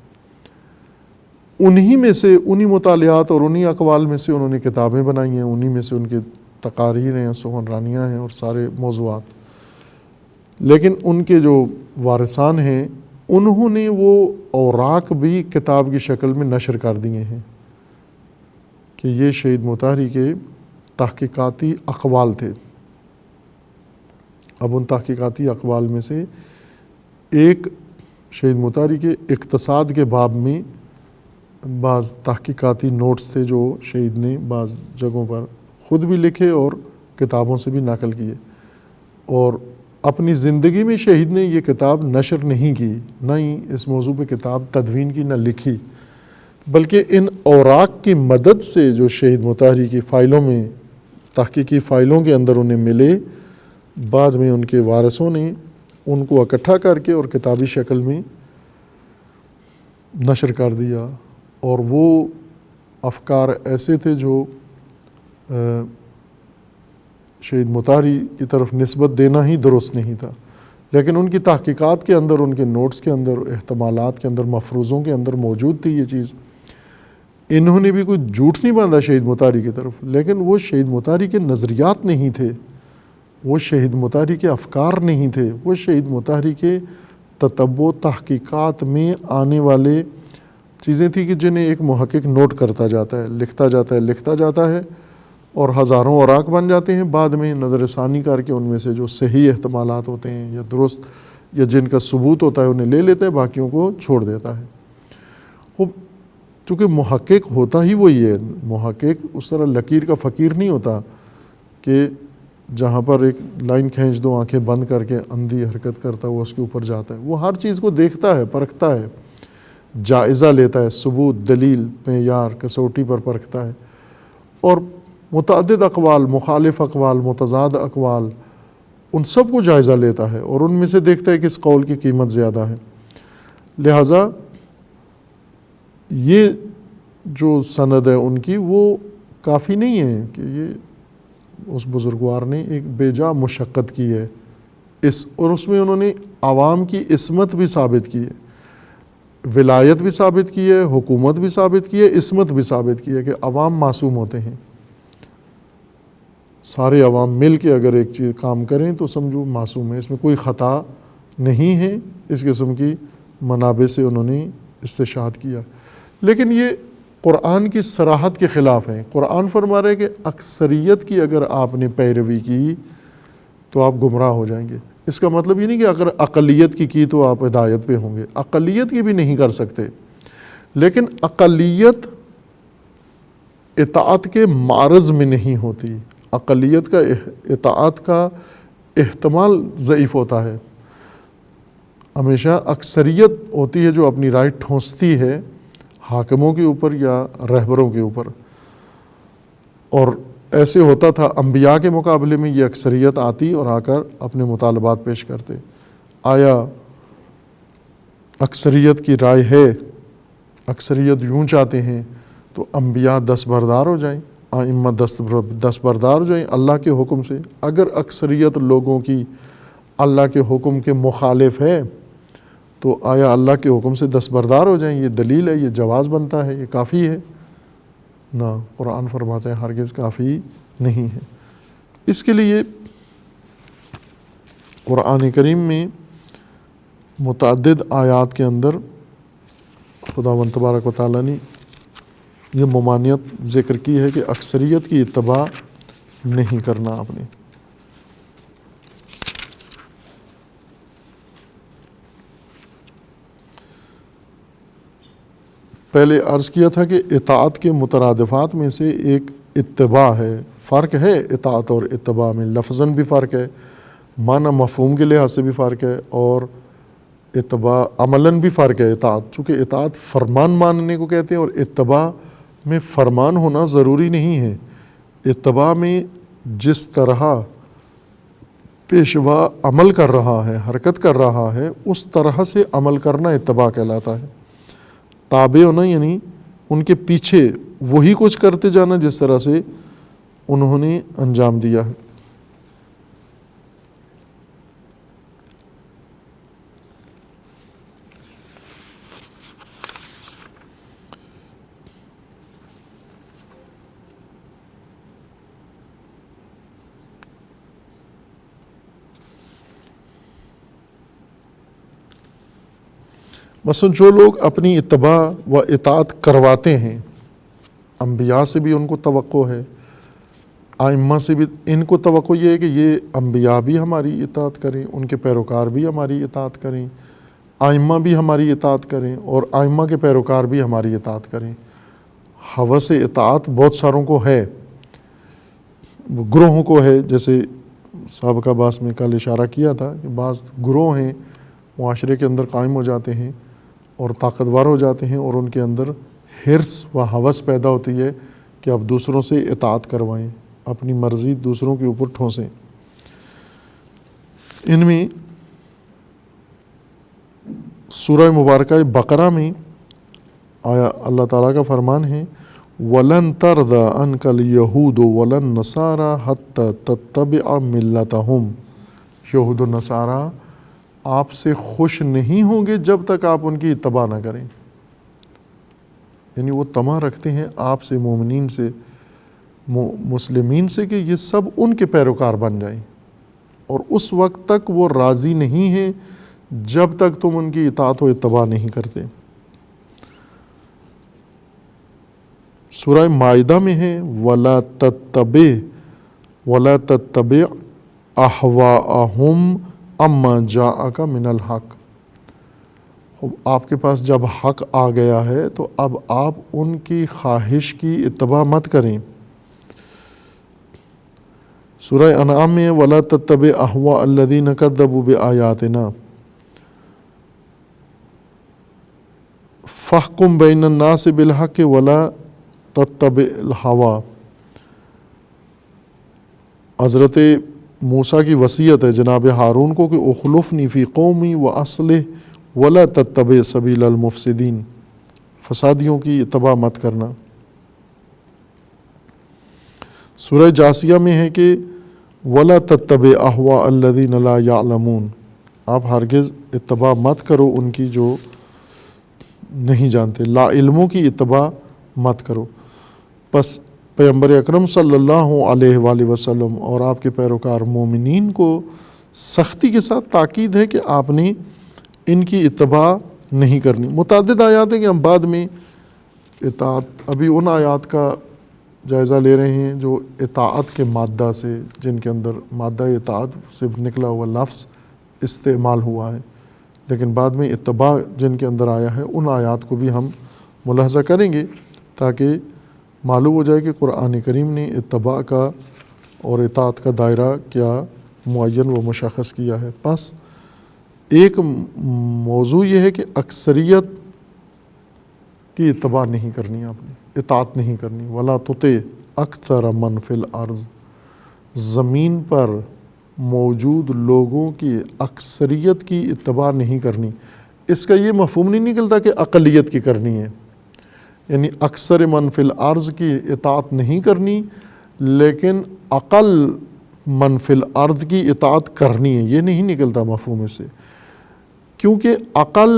Speaker 1: انہی میں سے، انہی مطالعات اور انہی اقوال میں سے انہوں نے کتابیں بنائی ہیں، انہی میں سے ان کے تقاریر ہیں، سخنرانیاں ہیں اور سارے موضوعات. لیکن ان کے جو وارثان ہیں، انہوں نے وہ اوراق بھی کتاب کی شکل میں نشر کر دیے ہیں کہ یہ شہید مطہری کے تحقیقاتی اقوال تھے. اب ان تحقیقاتی اقوال میں سے ایک شہید مطہری کے اقتصاد کے باب میں بعض تحقیقاتی نوٹس تھے جو شہید نے بعض جگہوں پر خود بھی لکھے اور کتابوں سے بھی نقل کیے. اور اپنی زندگی میں شہید نے یہ کتاب نشر نہیں کی، نہ ہی اس موضوع پہ کتاب تدوین کی، نہ لکھی، بلکہ ان اوراق کی مدد سے جو شہید مطہری کی فائلوں میں، تحقیقی فائلوں کے اندر انہیں ملے، بعد میں ان کے وارثوں نے ان کو اکٹھا کر کے اور کتابی شکل میں نشر کر دیا. اور وہ افکار ایسے تھے جو شہید مطہری کی طرف نسبت دینا ہی درست نہیں تھا، لیکن ان کی تحقیقات کے اندر، ان کے نوٹس کے اندر، احتمالات کے اندر، مفروضوں کے اندر موجود تھی یہ چیز. انہوں نے بھی کوئی جھوٹ نہیں باندھا شہید مطہری کی طرف، لیکن وہ شہید مطہری کے نظریات نہیں تھے، وہ شہید مطہری کے افکار نہیں تھے، وہ شہید مطہری کے تتبع تحقیقات میں آنے والے چیزیں تھیں کہ جنہیں ایک محقق نوٹ کرتا جاتا ہے، لکھتا جاتا ہے اور ہزاروں اوراق بن جاتے ہیں. بعد میں نظر ثانی کر کے ان میں سے جو صحیح احتمالات ہوتے ہیں یا درست یا جن کا ثبوت ہوتا ہے انہیں لے لیتا ہے، باقیوں کو چھوڑ دیتا ہے. وہ چونکہ محقق ہوتا ہی وہی ہے، محقق اس طرح لکیر کا فقیر نہیں ہوتا کہ جہاں پر ایک لائن کھینچ دو، آنکھیں بند کر کے اندھی حرکت کرتا ہے، وہ اس کے اوپر جاتا ہے. وہ ہر چیز کو دیکھتا ہے، پرکھتا ہے، جائزہ لیتا ہے، ثبوت، دلیل، معیار، کسوٹی پر پرکھتا ہے، اور متعدد اقوال، مخالف اقوال، متضاد اقوال، ان سب کو جائزہ لیتا ہے اور ان میں سے دیکھتا ہے کہ اس قول کی قیمت زیادہ ہے. لہٰذا یہ جو سند ہے ان کی، وہ کافی نہیں ہے کہ یہ اس بزرگوار نے ایک بے جا مشقت کی ہے اور اس میں انہوں نے عوام کی عصمت بھی ثابت کی ہے، ولایت بھی ثابت کی ہے، حکومت بھی ثابت کی ہے، عصمت بھی ثابت کی ہے کہ عوام معصوم ہوتے ہیں. سارے عوام مل کے اگر ایک چیز کام کریں تو سمجھو معصوم ہے، اس میں کوئی خطا نہیں ہے. اس قسم کی منابع سے انہوں نے استشہاد کیا. لیکن یہ قرآن کی صراحت کے خلاف ہیں. قرآن فرما رہے کہ اکثریت کی اگر آپ نے پیروی کی تو آپ گمراہ ہو جائیں گے. اس کا مطلب یہ نہیں کہ اگر اقلیت کی تو آپ ہدایت پہ ہوں گے، اقلیت کی بھی نہیں کر سکتے. لیکن اقلیت اطاعت کے معرض میں نہیں ہوتی، اقلیت کا اطاعت کا احتمال ضعیف ہوتا ہے. ہمیشہ اکثریت ہوتی ہے جو اپنی رائے ٹھونستی ہے حاکموں کے اوپر یا رہبروں کے اوپر. اور ایسے ہوتا تھا انبیاء کے مقابلے میں، یہ اکثریت آتی اور آ کر اپنے مطالبات پیش کرتے. آیا اکثریت کی رائے ہے، اکثریت یوں چاہتے ہیں تو انبیاء دستبردار ہو جائیں، ائمہ دستبردار ہو جائیں اللہ کے حکم سے. اگر اکثریت لوگوں کی اللہ کے حکم کے مخالف ہے تو آیا اللہ کے حکم سے دستبردار ہو جائیں؟ یہ دلیل ہے، یہ جواز بنتا ہے، یہ کافی ہے؟ نہ، قرآن فرماتا ہے ہرگز کافی نہیں ہے. اس کے لیے قرآن کریم میں متعدد آیات کے اندر خداوند تبارک و تعالیٰ نے یہ ممانعت ذکر کی ہے کہ اکثریت کی اتباع نہیں کرنا آپ نے. پہلے عرض کیا تھا کہ اطاعت کے مترادفات میں سے ایک اتباع ہے، فرق ہے اطاعت اور اتباع میں، لفظاً بھی فرق ہے، معنی مفہوم کے لحاظ سے بھی فرق ہے، اور اتباع عملاً بھی فرق ہے۔ اطاعت چونکہ اطاعت فرمان ماننے کو کہتے ہیں، اور اتباع میں فرمان ہونا ضروری نہیں ہے۔ اتباع میں جس طرح پیشوا عمل کر رہا ہے، حرکت کر رہا ہے، اس طرح سے عمل کرنا اتباع کہلاتا ہے۔ تابع ہونا یعنی ان کے پیچھے وہی کچھ کرتے جانا جس طرح سے انہوں نے انجام دیا ہے۔ مثلا جو لوگ اپنی اتباع و اطاعت کرواتے ہیں، انبیاء سے بھی ان کو توقع ہے، ائمہ سے بھی ان کو توقع یہ ہے کہ یہ انبیاء بھی ہماری اطاعت کریں، ان کے پیروکار بھی ہماری اطاعت کریں، ائمہ بھی ہماری اطاعت کریں، اور ائمہ کے پیروکار بھی ہماری اطاعت کریں۔ ہوس اطاعت بہت ساروں کو ہے، گروہوں کو ہے، جیسے سابقہ باس میں کل اشارہ کیا تھا کہ بعض گروہ ہیں معاشرے کے اندر قائم ہو جاتے ہیں اور طاقتور ہو جاتے ہیں، اور ان کے اندر حرص و ہوس پیدا ہوتی ہے کہ اب دوسروں سے اطاعت کروائیں، اپنی مرضی دوسروں کے اوپر ٹھونسیں۔ ان میں سورہ مبارکہ بقرہ میں آیا اللہ تعالیٰ کا فرمان ہے وَلَن تَرْضَ عَنْكَ الْيَهُودُ وَلَا النَّصَارَىٰ حَتَّىٰ تَتَّبِعَ مِلَّتَهُمْ، یہود و نصارہ آپ سے خوش نہیں ہوں گے جب تک آپ ان کی اتباع نہ کریں۔ یعنی وہ طمع رکھتے ہیں آپ سے، مومنین سے، مسلمین سے، کہ یہ سب ان کے پیروکار بن جائیں، اور اس وقت تک وہ راضی نہیں ہیں جب تک تم ان کی اطاعت و اتباع نہیں کرتے۔ سورہ مائدہ میں ہے وَلَا تَتَّبِعْ أَهْوَاءَهُمْ أَمَّا جَاءَكَ مِنَ الْحَقِّ۔ آپ کے پاس جب حق آ گیا ہے تو اب آپ ان کی خواہش کی اتباع مت کریں۔ سورہ انعام میں وَلَا تَتَّبِعْ أَهْوَاءَ الَّذِينَ كَذَّبُوا بِآيَاتِنَا فَاحْكُمْ بَيْنَ النَّاسِ بِالْحَقِّ وَلَا تَتَّبِعْ الْهَوَىٰ۔ حضرت موسیٰ کی وصیت ہے جناب ہارون کو کہ اخلفنی فی قومی وَأَصْلِحْ وَلَا تَتَّبِعْ سَبِیلَ الْمُفْسِدِینَ، فسادیوں کی اتباع مت کرنا۔ سورہ جاسیہ میں ہے کہ وَلَا تَتَّبِعْ أَهْوَاءَ الَّذِينَ لَا يَعْلَمُونَ، آپ ہرگز اتباع مت کرو ان کی جو نہیں جانتے، لا علموں کی اتباع مت کرو۔ پس پیغمبر اکرم صلی اللہ علیہ وآلہ وسلم اور آپ کے پیروکار مومنین کو سختی کے ساتھ تاکید ہے کہ آپ نے ان کی اتباع نہیں کرنی۔ متعدد آیات ہیں کہ ہم بعد میں اطاعت، ابھی ان آیات کا جائزہ لے رہے ہیں جو اطاعت کے مادہ سے، جن کے اندر مادہ اطاعت سے نکلا ہوا لفظ استعمال ہوا ہے، لیکن بعد میں اتباع جن کے اندر آیا ہے ان آیات کو بھی ہم ملاحظہ کریں گے تاکہ معلوم ہو جائے کہ قرآن کریم نے اتباع کا اور اطاعت کا دائرہ کیا معین و مشخص کیا ہے۔ پس ایک موضوع یہ ہے کہ اکثریت کی اتباع نہیں کرنی، آپ نے اطاعت نہیں کرنی۔ وَلَا تُطِعْ أَكْثَرَ مَنْ فِي الْأَرْضِ، زمین پر موجود لوگوں کی اکثریت کی اتباع نہیں کرنی۔ اس کا یہ مفہوم نہیں نکلتا کہ اقلیت کی کرنی ہے، یعنی اکثر من فی الارض کی اطاعت نہیں کرنی، لیکن اقل من فی الارض کی اطاعت کرنی ہے، یہ نہیں نکلتا مفہوم اس سے، کیونکہ عقل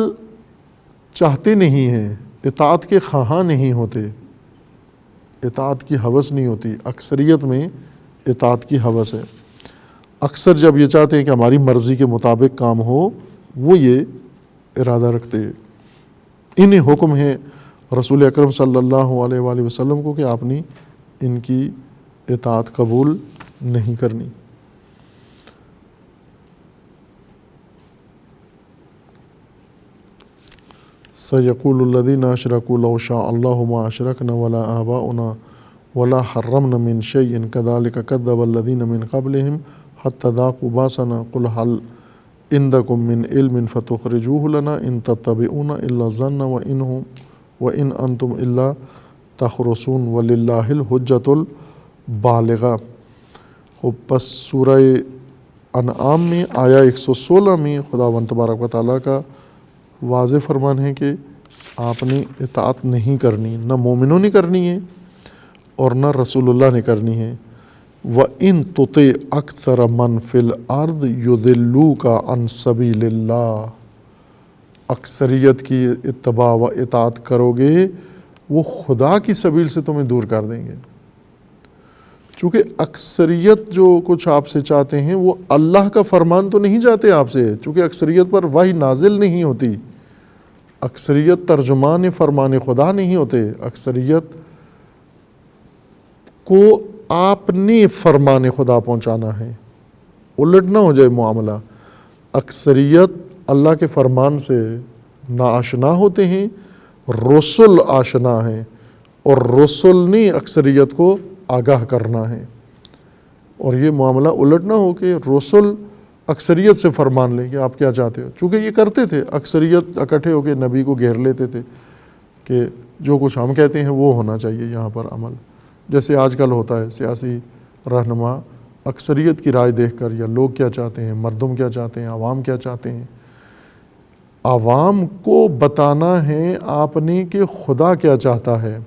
Speaker 1: چاہتے نہیں ہیں، اطاعت کے خواہاں نہیں ہوتے، اطاعت کی ہوس نہیں ہوتی، اکثریت میں اطاعت کی ہوس ہے۔ اکثر جب یہ چاہتے ہیں کہ ہماری مرضی کے مطابق کام ہو، وہ یہ ارادہ رکھتے ہیں۔ انہیں حکم ہے رسول اکرم صلی اللہ علیہ وآلہ وسلم کو کہ آپ نے ان کی اطاعت قبول نہیں کرنی۔ سَيَقُولُ الَّذِينَ أَشْرَكُوا لَوْ شَاءَ اللَّهُ مَا أَشْرَكْنَا وَلَا آبَاؤُنَا ولا حرمنا من شيء كذلك كذب الذين من قبلهم حتى ذاقوا باسنا قل هل عندكم من علم فتخرجوه لنا ان تتبعون الا الظن وان انتم الا تخرصون وللہ الحجۃ البالغہ۔ پس سورہ انعام میں آیا 116 میں خداوند تبارک و تعالیٰ کا واضح فرمان ہے کہ آپ نے اطاعت نہیں کرنی، نہ مومنوں نے کرنی ہے اور نہ رسول اللہ نے کرنی ہے۔ وَإِن تُطِعْ أَكْثَرَ مَنْ فِي الْأَرْضِ يُضِلُّوكَ عَنْ سَبِيلِ اللَّهِ، اکثریت کی اتباع و اطاعت کرو گے وہ خدا کی سبیل سے تمہیں دور کر دیں گے۔ چونکہ اکثریت جو کچھ آپ سے چاہتے ہیں وہ اللہ کا فرمان تو نہیں چاہتے آپ سے، چونکہ اکثریت پر وحی نازل نہیں ہوتی، اکثریت ترجمان فرمان خدا نہیں ہوتے، اکثریت کو آپ نے فرمان خدا پہنچانا ہے، الٹ نہ ہو جائے معاملہ۔ اکثریت اللہ کے فرمان سے ناآشنا ہوتے ہیں، رسل آشنا ہیں، اور رسل نے اکثریت کو آگاہ کرنا ہے، اور یہ معاملہ الٹ نہ ہو کہ رسل اکثریت سے فرمان لیں کہ آپ کیا چاہتے ہو۔ چونکہ یہ کرتے تھے، اکثریت اکٹھے ہو کے نبی کو گھیر لیتے تھے کہ جو کچھ ہم کہتے ہیں وہ ہونا چاہیے یہاں پر عمل، جیسے آج کل ہوتا ہے سیاسی رہنما اکثریت کی رائے دیکھ کر، یا لوگ کیا چاہتے ہیں، مردم کیا چاہتے ہیں، عوام کیا چاہتے ہیں، عوام کو بتانا ہے آپ نے کہ خدا کیا چاہتا ہے،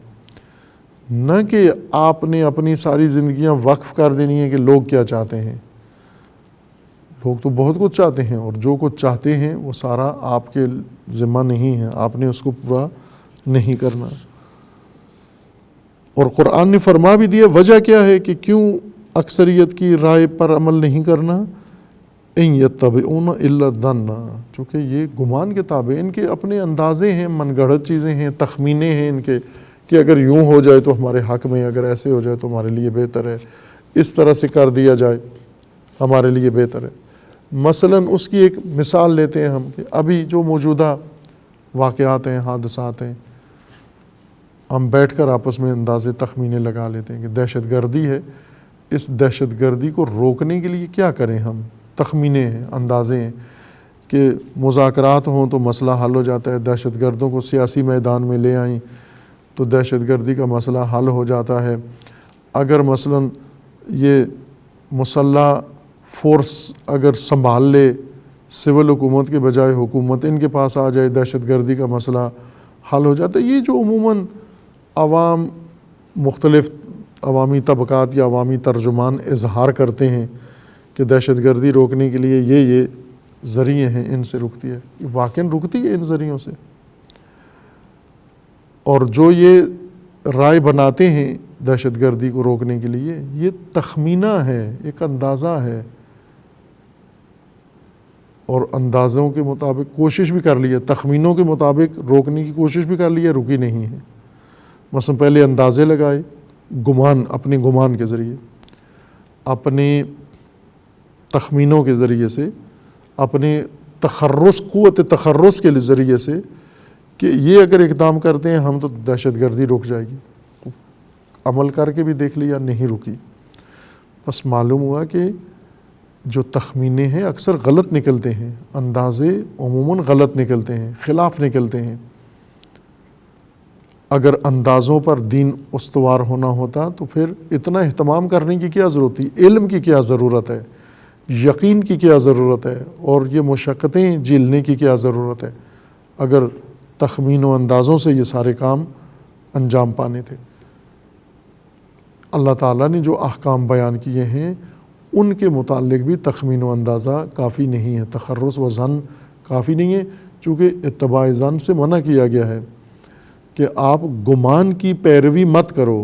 Speaker 1: نہ کہ آپ نے اپنی ساری زندگیاں وقف کر دینی ہے کہ لوگ کیا چاہتے ہیں۔ لوگ تو بہت کچھ چاہتے ہیں، اور جو کچھ چاہتے ہیں وہ سارا آپ کے ذمہ نہیں ہے، آپ نے اس کو پورا نہیں کرنا۔ اور قرآن نے فرما بھی دیا وجہ کیا ہے کہ کیوں اکثریت کی رائے پر عمل نہیں کرنا، ان یتبعون الا الظن، چونکہ یہ گمان کے تابع، ان کے اپنے اندازے ہیں، من گڑھت چیزیں ہیں، تخمینے ہیں ان کے کہ اگر یوں ہو جائے تو ہمارے حق میں، اگر ایسے ہو جائے تو ہمارے لیے بہتر ہے، اس طرح سے کر دیا جائے ہمارے لیے بہتر ہے۔ مثلا اس کی ایک مثال لیتے ہیں ہم کہ ابھی جو موجودہ واقعات ہیں، حادثات ہیں، ہم بیٹھ کر آپس میں اندازے تخمینے لگا لیتے ہیں کہ دہشت گردی ہے، اس دہشت گردی کو روکنے کے لیے کیا کریں ہم، تخمینے ہیں، اندازے ہیں کہ مذاکرات ہوں تو مسئلہ حل ہو جاتا ہے، دہشت گردوں کو سیاسی میدان میں لے آئیں تو دہشت گردی کا مسئلہ حل ہو جاتا ہے۔ اگر مثلا یہ مسلح فورس اگر سنبھال لے سول حکومت کے بجائے حکومت ان کے پاس آ جائے، دہشت گردی کا مسئلہ حل ہو جاتا ہے۔ یہ جو عموماً عوام، مختلف عوامی طبقات یا عوامی ترجمان اظہار کرتے ہیں کہ دہشت گردی روکنے کے لیے یہ ذریعے ہیں، ان سے رکتی ہے، واقعاً رکتی ہے ان ذریعوں سے۔ اور جو یہ رائے بناتے ہیں دہشت گردی کو روکنے کے لیے، یہ تخمینہ ہے، ایک اندازہ ہے، اور اندازوں کے مطابق کوشش بھی کر لی ہے، تخمینوں کے مطابق روکنے کی کوشش بھی کر لی ہے، رکی نہیں ہے۔ مثلا پہلے اندازے لگائے، گمان، اپنے گمان کے ذریعے، اپنے تخمینوں کے ذریعے سے، اپنے تخرص، قوت تخرص کے ذریعے سے کہ یہ اگر اقدام کرتے ہیں ہم تو دہشت گردی رک جائے گی، عمل کر کے بھی دیکھ لیا نہیں رکی۔ بس معلوم ہوا کہ جو تخمینے ہیں اکثر غلط نکلتے ہیں، اندازے عموماً غلط نکلتے ہیں، خلاف نکلتے ہیں۔ اگر اندازوں پر دین استوار ہونا ہوتا تو پھر اتنا اہتمام کرنے کی کیا ضرورت تھی، علم کی کیا ضرورت ہے، یقین کی کیا ضرورت ہے، اور یہ مشقتیں جھیلنے کی کیا ضرورت ہے، اگر تخمین و اندازوں سے یہ سارے کام انجام پانے تھے۔ اللہ تعالیٰ نے جو احکام بیان کیے ہیں ان کے متعلق بھی تخمین و اندازہ کافی نہیں ہے، تخرص و ظن کافی نہیں ہے، چونکہ اتباع ظن سے منع کیا گیا ہے کہ آپ گمان کی پیروی مت کرو،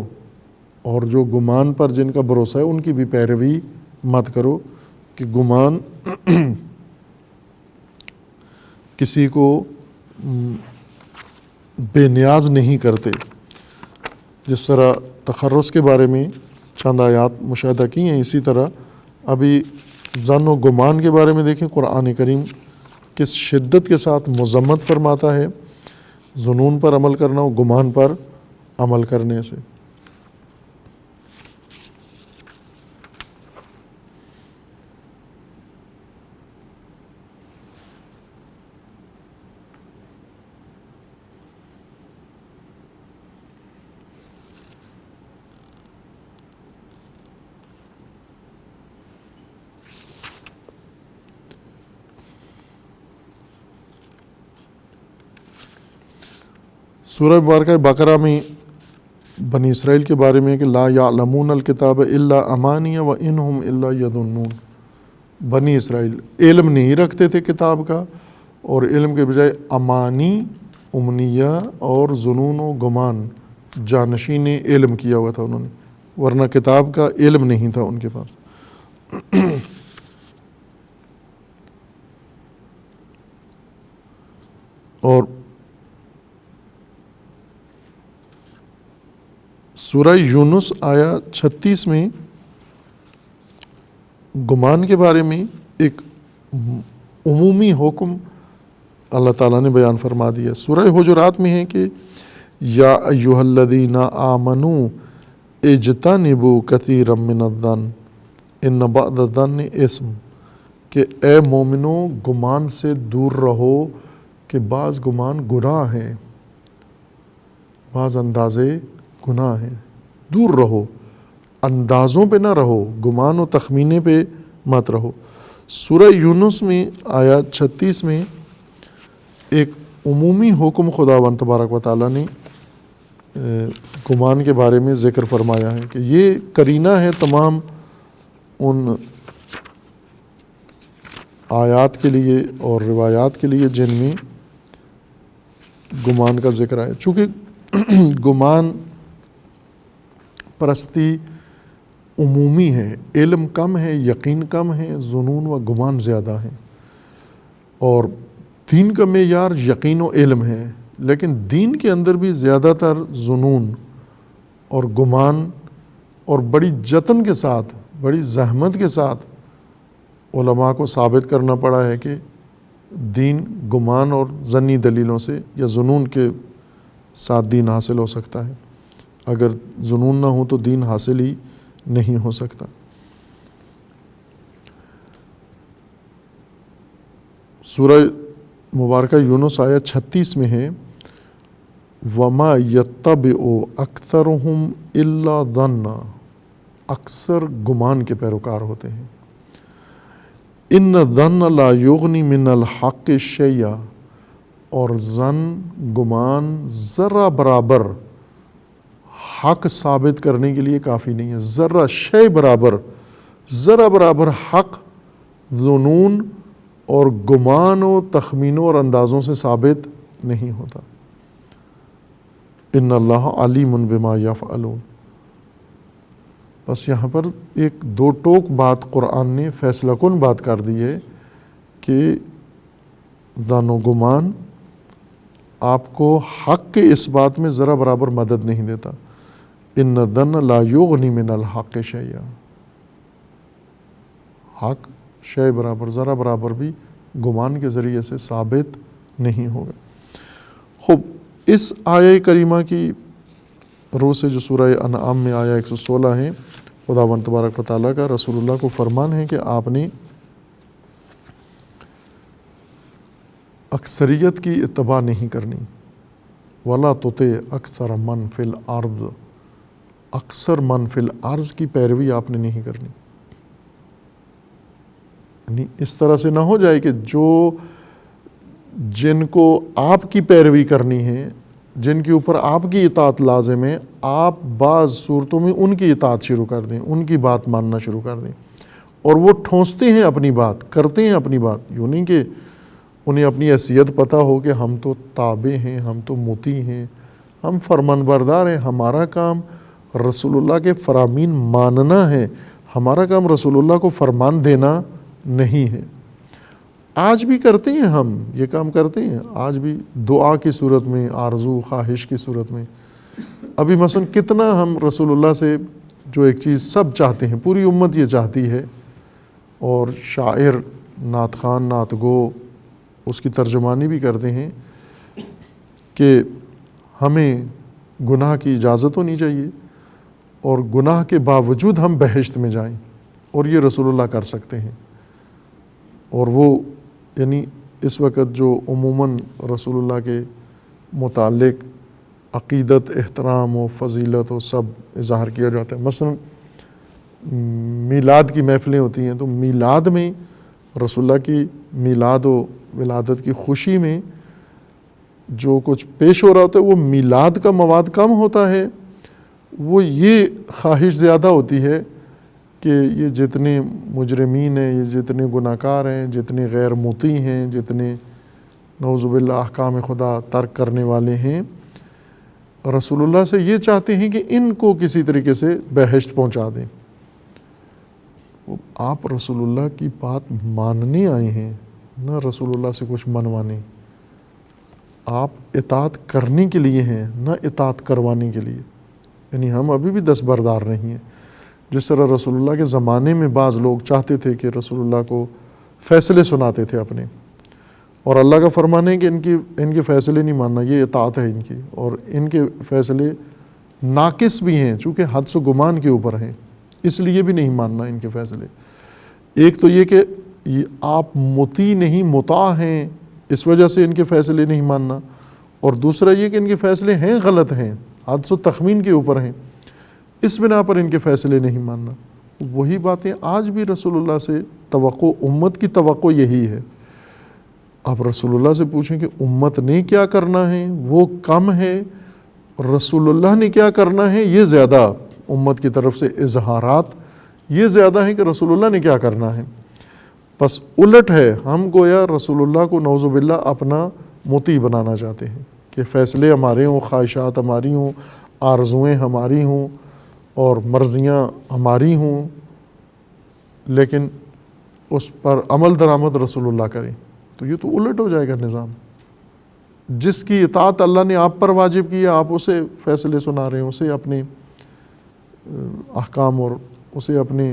Speaker 1: اور جو گمان پر جن کا بھروسہ ہے ان کی بھی پیروی مت کرو، کہ گمان کسی کو بے نیاز نہیں کرتے۔ جس طرح تخرص کے بارے میں چند آیات مشاہدہ کی ہیں، اسی طرح ابھی ظن و گمان کے بارے میں دیکھیں قرآن کریم کس شدت کے ساتھ مذمت فرماتا ہے ظنون پر عمل کرنا اور گمان پر عمل کرنے سے۔ سورہ مبارکہ بقرہ میں بنی اسرائیل کے بارے میں کہ لا یعلمون الکتاب الا امانیہ و انہم الا یظنون، بنی اسرائیل علم نہیں رکھتے تھے کتاب کا، اور علم کے بجائے امانی، امنیہ اور ظنون و گمان، جانشین علم کیا ہوا تھا انہوں نے، ورنہ کتاب کا علم نہیں تھا ان کے پاس۔ اور سورہ یونس آیا 36 میں گمان کے بارے میں ایک عمومی حکم اللہ تعالیٰ نے بیان فرما دیا۔ سورہ حجرات میں ہے کہ یا ایھا الذین آمنوا اجتنبوا کثیرا من الظن ان بعض الظن اثم، کہ اے مومنو گمان سے دور رہو کہ بعض گمان گناہ ہیں، بعض اندازے گناہ ہیں، دور رہو، اندازوں پہ نہ رہو، گمان و تخمینے پہ مت رہو۔ سورہ یونس میں آیات 36 میں ایک عمومی حکم خداوند تبارک و تعالیٰ نے گمان کے بارے میں ذکر فرمایا ہے کہ یہ قرینہ ہے تمام ان آیات کے لیے اور روایات کے لیے جن میں گمان کا ذکر ہے، چونکہ گمان پرستی عمومی ہے، علم کم ہے، یقین کم ہے، ظنون و گمان زیادہ ہیں، اور دین کا معیار یقین و علم ہے، لیکن دین کے اندر بھی زیادہ تر ظنون اور گمان، اور بڑی جتن کے ساتھ، بڑی زحمت کے ساتھ علماء کو ثابت کرنا پڑا ہے کہ دین گمان اور ظنی دلیلوں سے یا ظنون کے ساتھ دین حاصل ہو سکتا ہے، اگر ظنون نہ ہو تو دین حاصل ہی نہیں ہو سکتا۔ سورہ مبارکہ یونس آیت 36 میں ہے وَمَا يَتَّبِعُ أَكْثَرُهُمْ إِلَّا ظَنًّا، اکثر گمان کے پیروکار ہوتے ہیں۔ ان الظن لا یغنی من الحق شیئا، اور ظن گمان ذرہ برابر حق ثابت کرنے کے لیے کافی نہیں ہے، ذرہ شے برابر، ذرہ برابر حق ظنون اور گمان و تخمینوں اور اندازوں سے ثابت نہیں ہوتا۔ ان اللہ علیم بما یفعلون۔ بس یہاں پر ایک دو ٹوک بات قرآن نے فیصلہ کن بات کر دی ہے کہ ظن و گمان آپ کو حق کے اس بات میں ذرا برابر مدد نہیں دیتا۔ ان الظن لا یغنی من الحق شیئا، حق شے برابر، ذرا برابر بھی گمان کے ذریعے سے ثابت نہیں ہوگا۔ خوب، اس آیہ کریمہ کی روح سے جو سورہ انعام میں آیا 116 ہے، خداوند تبارک و تعالیٰ کا رسول اللہ کو فرمان ہے کہ آپ نے اکثریت کی اتباع نہیں کرنی، وَلَا تُطِعْ أَكْثَرَ مَنْ فِي الْأَرْضِ، اکثر من فی الارض کی پیروی آپ نے نہیں کرنی۔ یعنی اس طرح سے نہ ہو جائے کہ جن کو آپ کی پیروی کرنی ہے، جن کے اوپر آپ کی اطاعت لازم ہے، آپ بعض صورتوں میں ان کی اطاعت شروع کر دیں، ان کی بات ماننا شروع کر دیں، اور وہ ٹھونستے ہیں اپنی بات، کرتے ہیں اپنی بات، یوں نہیں کہ انہیں اپنی حیثیت پتہ ہو کہ ہم تو تابع ہیں، ہم تو مطیع ہیں، ہم فرمان بردار ہیں، ہمارا کام رسول اللہ کے فرامین ماننا ہے، ہمارا کام رسول اللہ کو فرمان دینا نہیں ہے۔ آج بھی کرتے ہیں، ہم یہ کام کرتے ہیں آج بھی، دعا کی صورت میں، آرزو خواہش کی صورت میں۔ ابھی مثلا کتنا ہم رسول اللہ سے جو ایک چیز سب چاہتے ہیں، پوری امت یہ چاہتی ہے، اور شاعر، نعت خوان، نعت گو اس کی ترجمانی بھی کرتے ہیں کہ ہمیں گناہ کی اجازت ہونی چاہیے، اور گناہ کے باوجود ہم بہشت میں جائیں، اور یہ رسول اللہ کر سکتے ہیں۔ اور وہ یعنی اس وقت جو عموماً رسول اللہ کے متعلق عقیدت، احترام و فضیلت و سب اظہار کیا جاتا ہے، مثلا میلاد کی محفلیں ہوتی ہیں، تو میلاد میں رسول اللہ کی میلاد و ولادت کی خوشی میں جو کچھ پیش ہو رہا ہوتا ہے وہ میلاد کا مواد کم ہوتا ہے، وہ یہ خواہش زیادہ ہوتی ہے کہ یہ جتنے مجرمین ہیں، یہ جتنے گناہ کار ہیں، جتنے غیر مطیع ہیں، جتنے نعوذ باللہ احکام خدا ترک کرنے والے ہیں، رسول اللہ سے یہ چاہتے ہیں کہ ان کو کسی طریقے سے بہشت پہنچا دیں۔ آپ رسول اللہ کی بات ماننے آئے ہیں، نہ رسول اللہ سے کچھ منوانے۔ آپ اطاعت کرنے کے لیے ہیں، نہ اطاعت کروانے کے لیے۔ یعنی ہم ابھی بھی دستبردار نہیں ہیں۔ جس طرح رسول اللہ کے زمانے میں بعض لوگ چاہتے تھے کہ رسول اللہ کو فیصلے سناتے تھے اپنے، اور اللہ کا فرمان ہے کہ ان کے فیصلے نہیں ماننا، یہ اطاعت ہے ان کی، اور ان کے فیصلے ناقص بھی ہیں چونکہ حدس و گمان کے اوپر ہیں، اس لیے بھی نہیں ماننا ان کے فیصلے۔ ایک تو یہ کہ آپ مطیع نہیں مطاع ہیں، اس وجہ سے ان کے فیصلے نہیں ماننا، اور دوسرا یہ کہ ان کے فیصلے ہیں غلط ہیں، حدس و تخمین کے اوپر ہیں، اس بنا پر ان کے فیصلے نہیں ماننا۔ وہی باتیں آج بھی رسول اللہ سے توقع، امت کی توقع یہی ہے۔ آپ رسول اللہ سے پوچھیں کہ امت نے کیا کرنا ہے، وہ کم ہے، رسول اللہ نے کیا کرنا ہے یہ زیادہ، امت کی طرف سے اظہارات یہ زیادہ ہیں کہ رسول اللہ نے کیا کرنا ہے۔ بس الٹ ہے، ہم گویا رسول اللہ کو نعوذ باللہ اپنا مطیع بنانا چاہتے ہیں کہ فیصلے ہمارے ہوں، خواہشات ہماری ہوں، آرزوئیں ہماری ہوں اور مرضیاں ہماری ہوں، لیکن اس پر عمل درآمد رسول اللہ کریں۔ تو یہ تو الٹ ہو جائے گا نظام۔ جس کی اطاعت اللہ نے آپ پر واجب کی ہے، آپ اسے فیصلے سنا رہے ہیں، اسے اپنے احکام اور اسے اپنے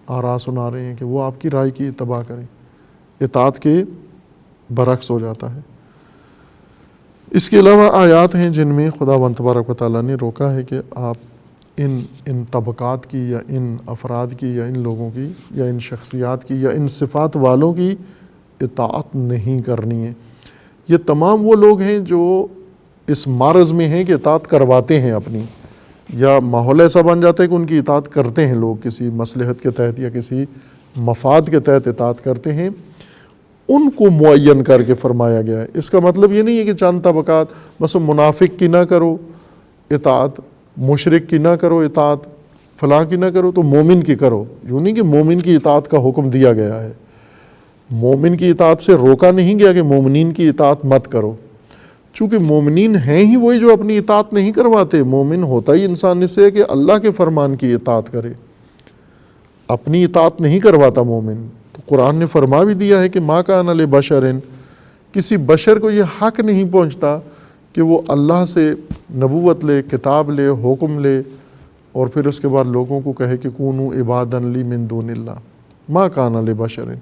Speaker 1: آراء سنا رہے ہیں کہ وہ آپ کی رائے کی اتباع کریں، اطاعت کے برعکس ہو جاتا ہے۔ اس کے علاوہ آیات ہیں جن میں خداوند تبارک و تعالیٰ نے روکا ہے کہ آپ ان طبقات کی یا ان افراد کی یا ان لوگوں کی یا ان شخصیات کی یا ان صفات والوں کی اطاعت نہیں کرنی ہے۔ یہ تمام وہ لوگ ہیں جو اس معرض میں ہیں کہ اطاعت کرواتے ہیں اپنی، یا ماحول ایسا بن جاتا ہے کہ ان کی اطاعت کرتے ہیں لوگ، کسی مصلحت کے تحت یا کسی مفاد کے تحت اطاعت کرتے ہیں، ان کو معین کر کے فرمایا گیا ہے۔ اس کا مطلب یہ نہیں ہے کہ چند طبقات، مثلا منافق کی نہ کرو اطاعت، مشرک کی نہ کرو اطاعت، فلاں کی نہ کرو تو مومن کی کرو۔ یوں نہیں کہ مومن کی اطاعت کا حکم دیا گیا ہے، مومن کی اطاعت سے روکا نہیں گیا کہ مومنین کی اطاعت مت کرو، چونکہ مومنین ہیں ہی وہی جو اپنی اطاعت نہیں کرواتے۔ مومن ہوتا ہی انسان اس سے کہ اللہ کے فرمان کی اطاعت کرے، اپنی اطاعت نہیں کرواتا مومن۔ تو قرآن نے فرما بھی دیا ہے کہ ما کان لبشر، کسی بشر کو یہ حق نہیں پہنچتا کہ وہ اللہ سے نبوت لے، کتاب لے، حکم لے، اور پھر اس کے بعد لوگوں کو کہے کہ کونوا عبادا لی من دون اللہ۔ ما کان لبشر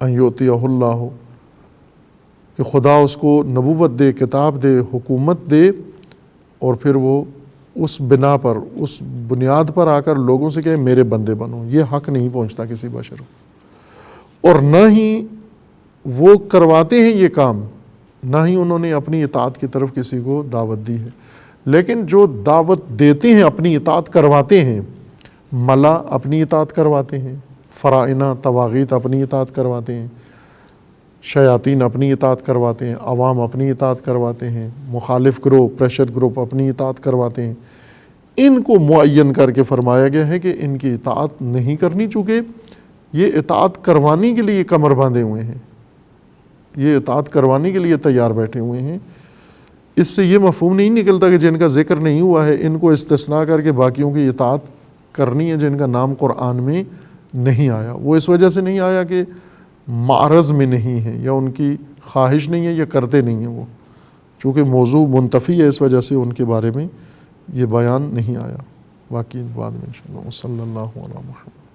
Speaker 1: ان یؤتیہ اللہ، کہ خدا اس کو نبوت دے، کتاب دے، حکومت دے، اور پھر وہ اس بنا پر، اس بنیاد پر آ کر لوگوں سے کہے میرے بندے بنو۔ یہ حق نہیں پہنچتا کسی بشر کو، اور نہ ہی وہ کرواتے ہیں یہ کام، نہ ہی انہوں نے اپنی اطاعت کی طرف کسی کو دعوت دی ہے۔ لیکن جو دعوت دیتے ہیں اپنی اطاعت کرواتے ہیں، ملا اپنی اطاعت کرواتے ہیں، فرائنہ طواغیت اپنی اطاعت کرواتے ہیں، شیاطین اپنی اطاعت کرواتے ہیں، عوام اپنی اطاعت کرواتے ہیں، مخالف گروپ، پریشر گروپ اپنی اطاعت کرواتے ہیں۔ ان کو معین کر کے فرمایا گیا ہے کہ ان کی اطاعت نہیں کرنی، چونکہ یہ اطاعت کروانے کے لیے کمر باندھے ہوئے ہیں، یہ اطاعت کروانے کے لیے تیار بیٹھے ہوئے ہیں۔ اس سے یہ مفہوم نہیں نکلتا کہ جن کا ذکر نہیں ہوا ہے ان کو استثناء کر کے باقیوں کی اطاعت کرنی ہے جن کا نام قرآن میں نہیں آیا۔ وہ اس وجہ سے نہیں آیا کہ معرض میں نہیں ہے، یا ان کی خواہش نہیں ہے، یا کرتے نہیں ہیں وہ، چونکہ موضوع منتفی ہے، اس وجہ سے ان کے بارے میں یہ بیان نہیں آیا۔ باقی بعد میں انشاءاللہ۔ صلی اللہ علیہ وسلم۔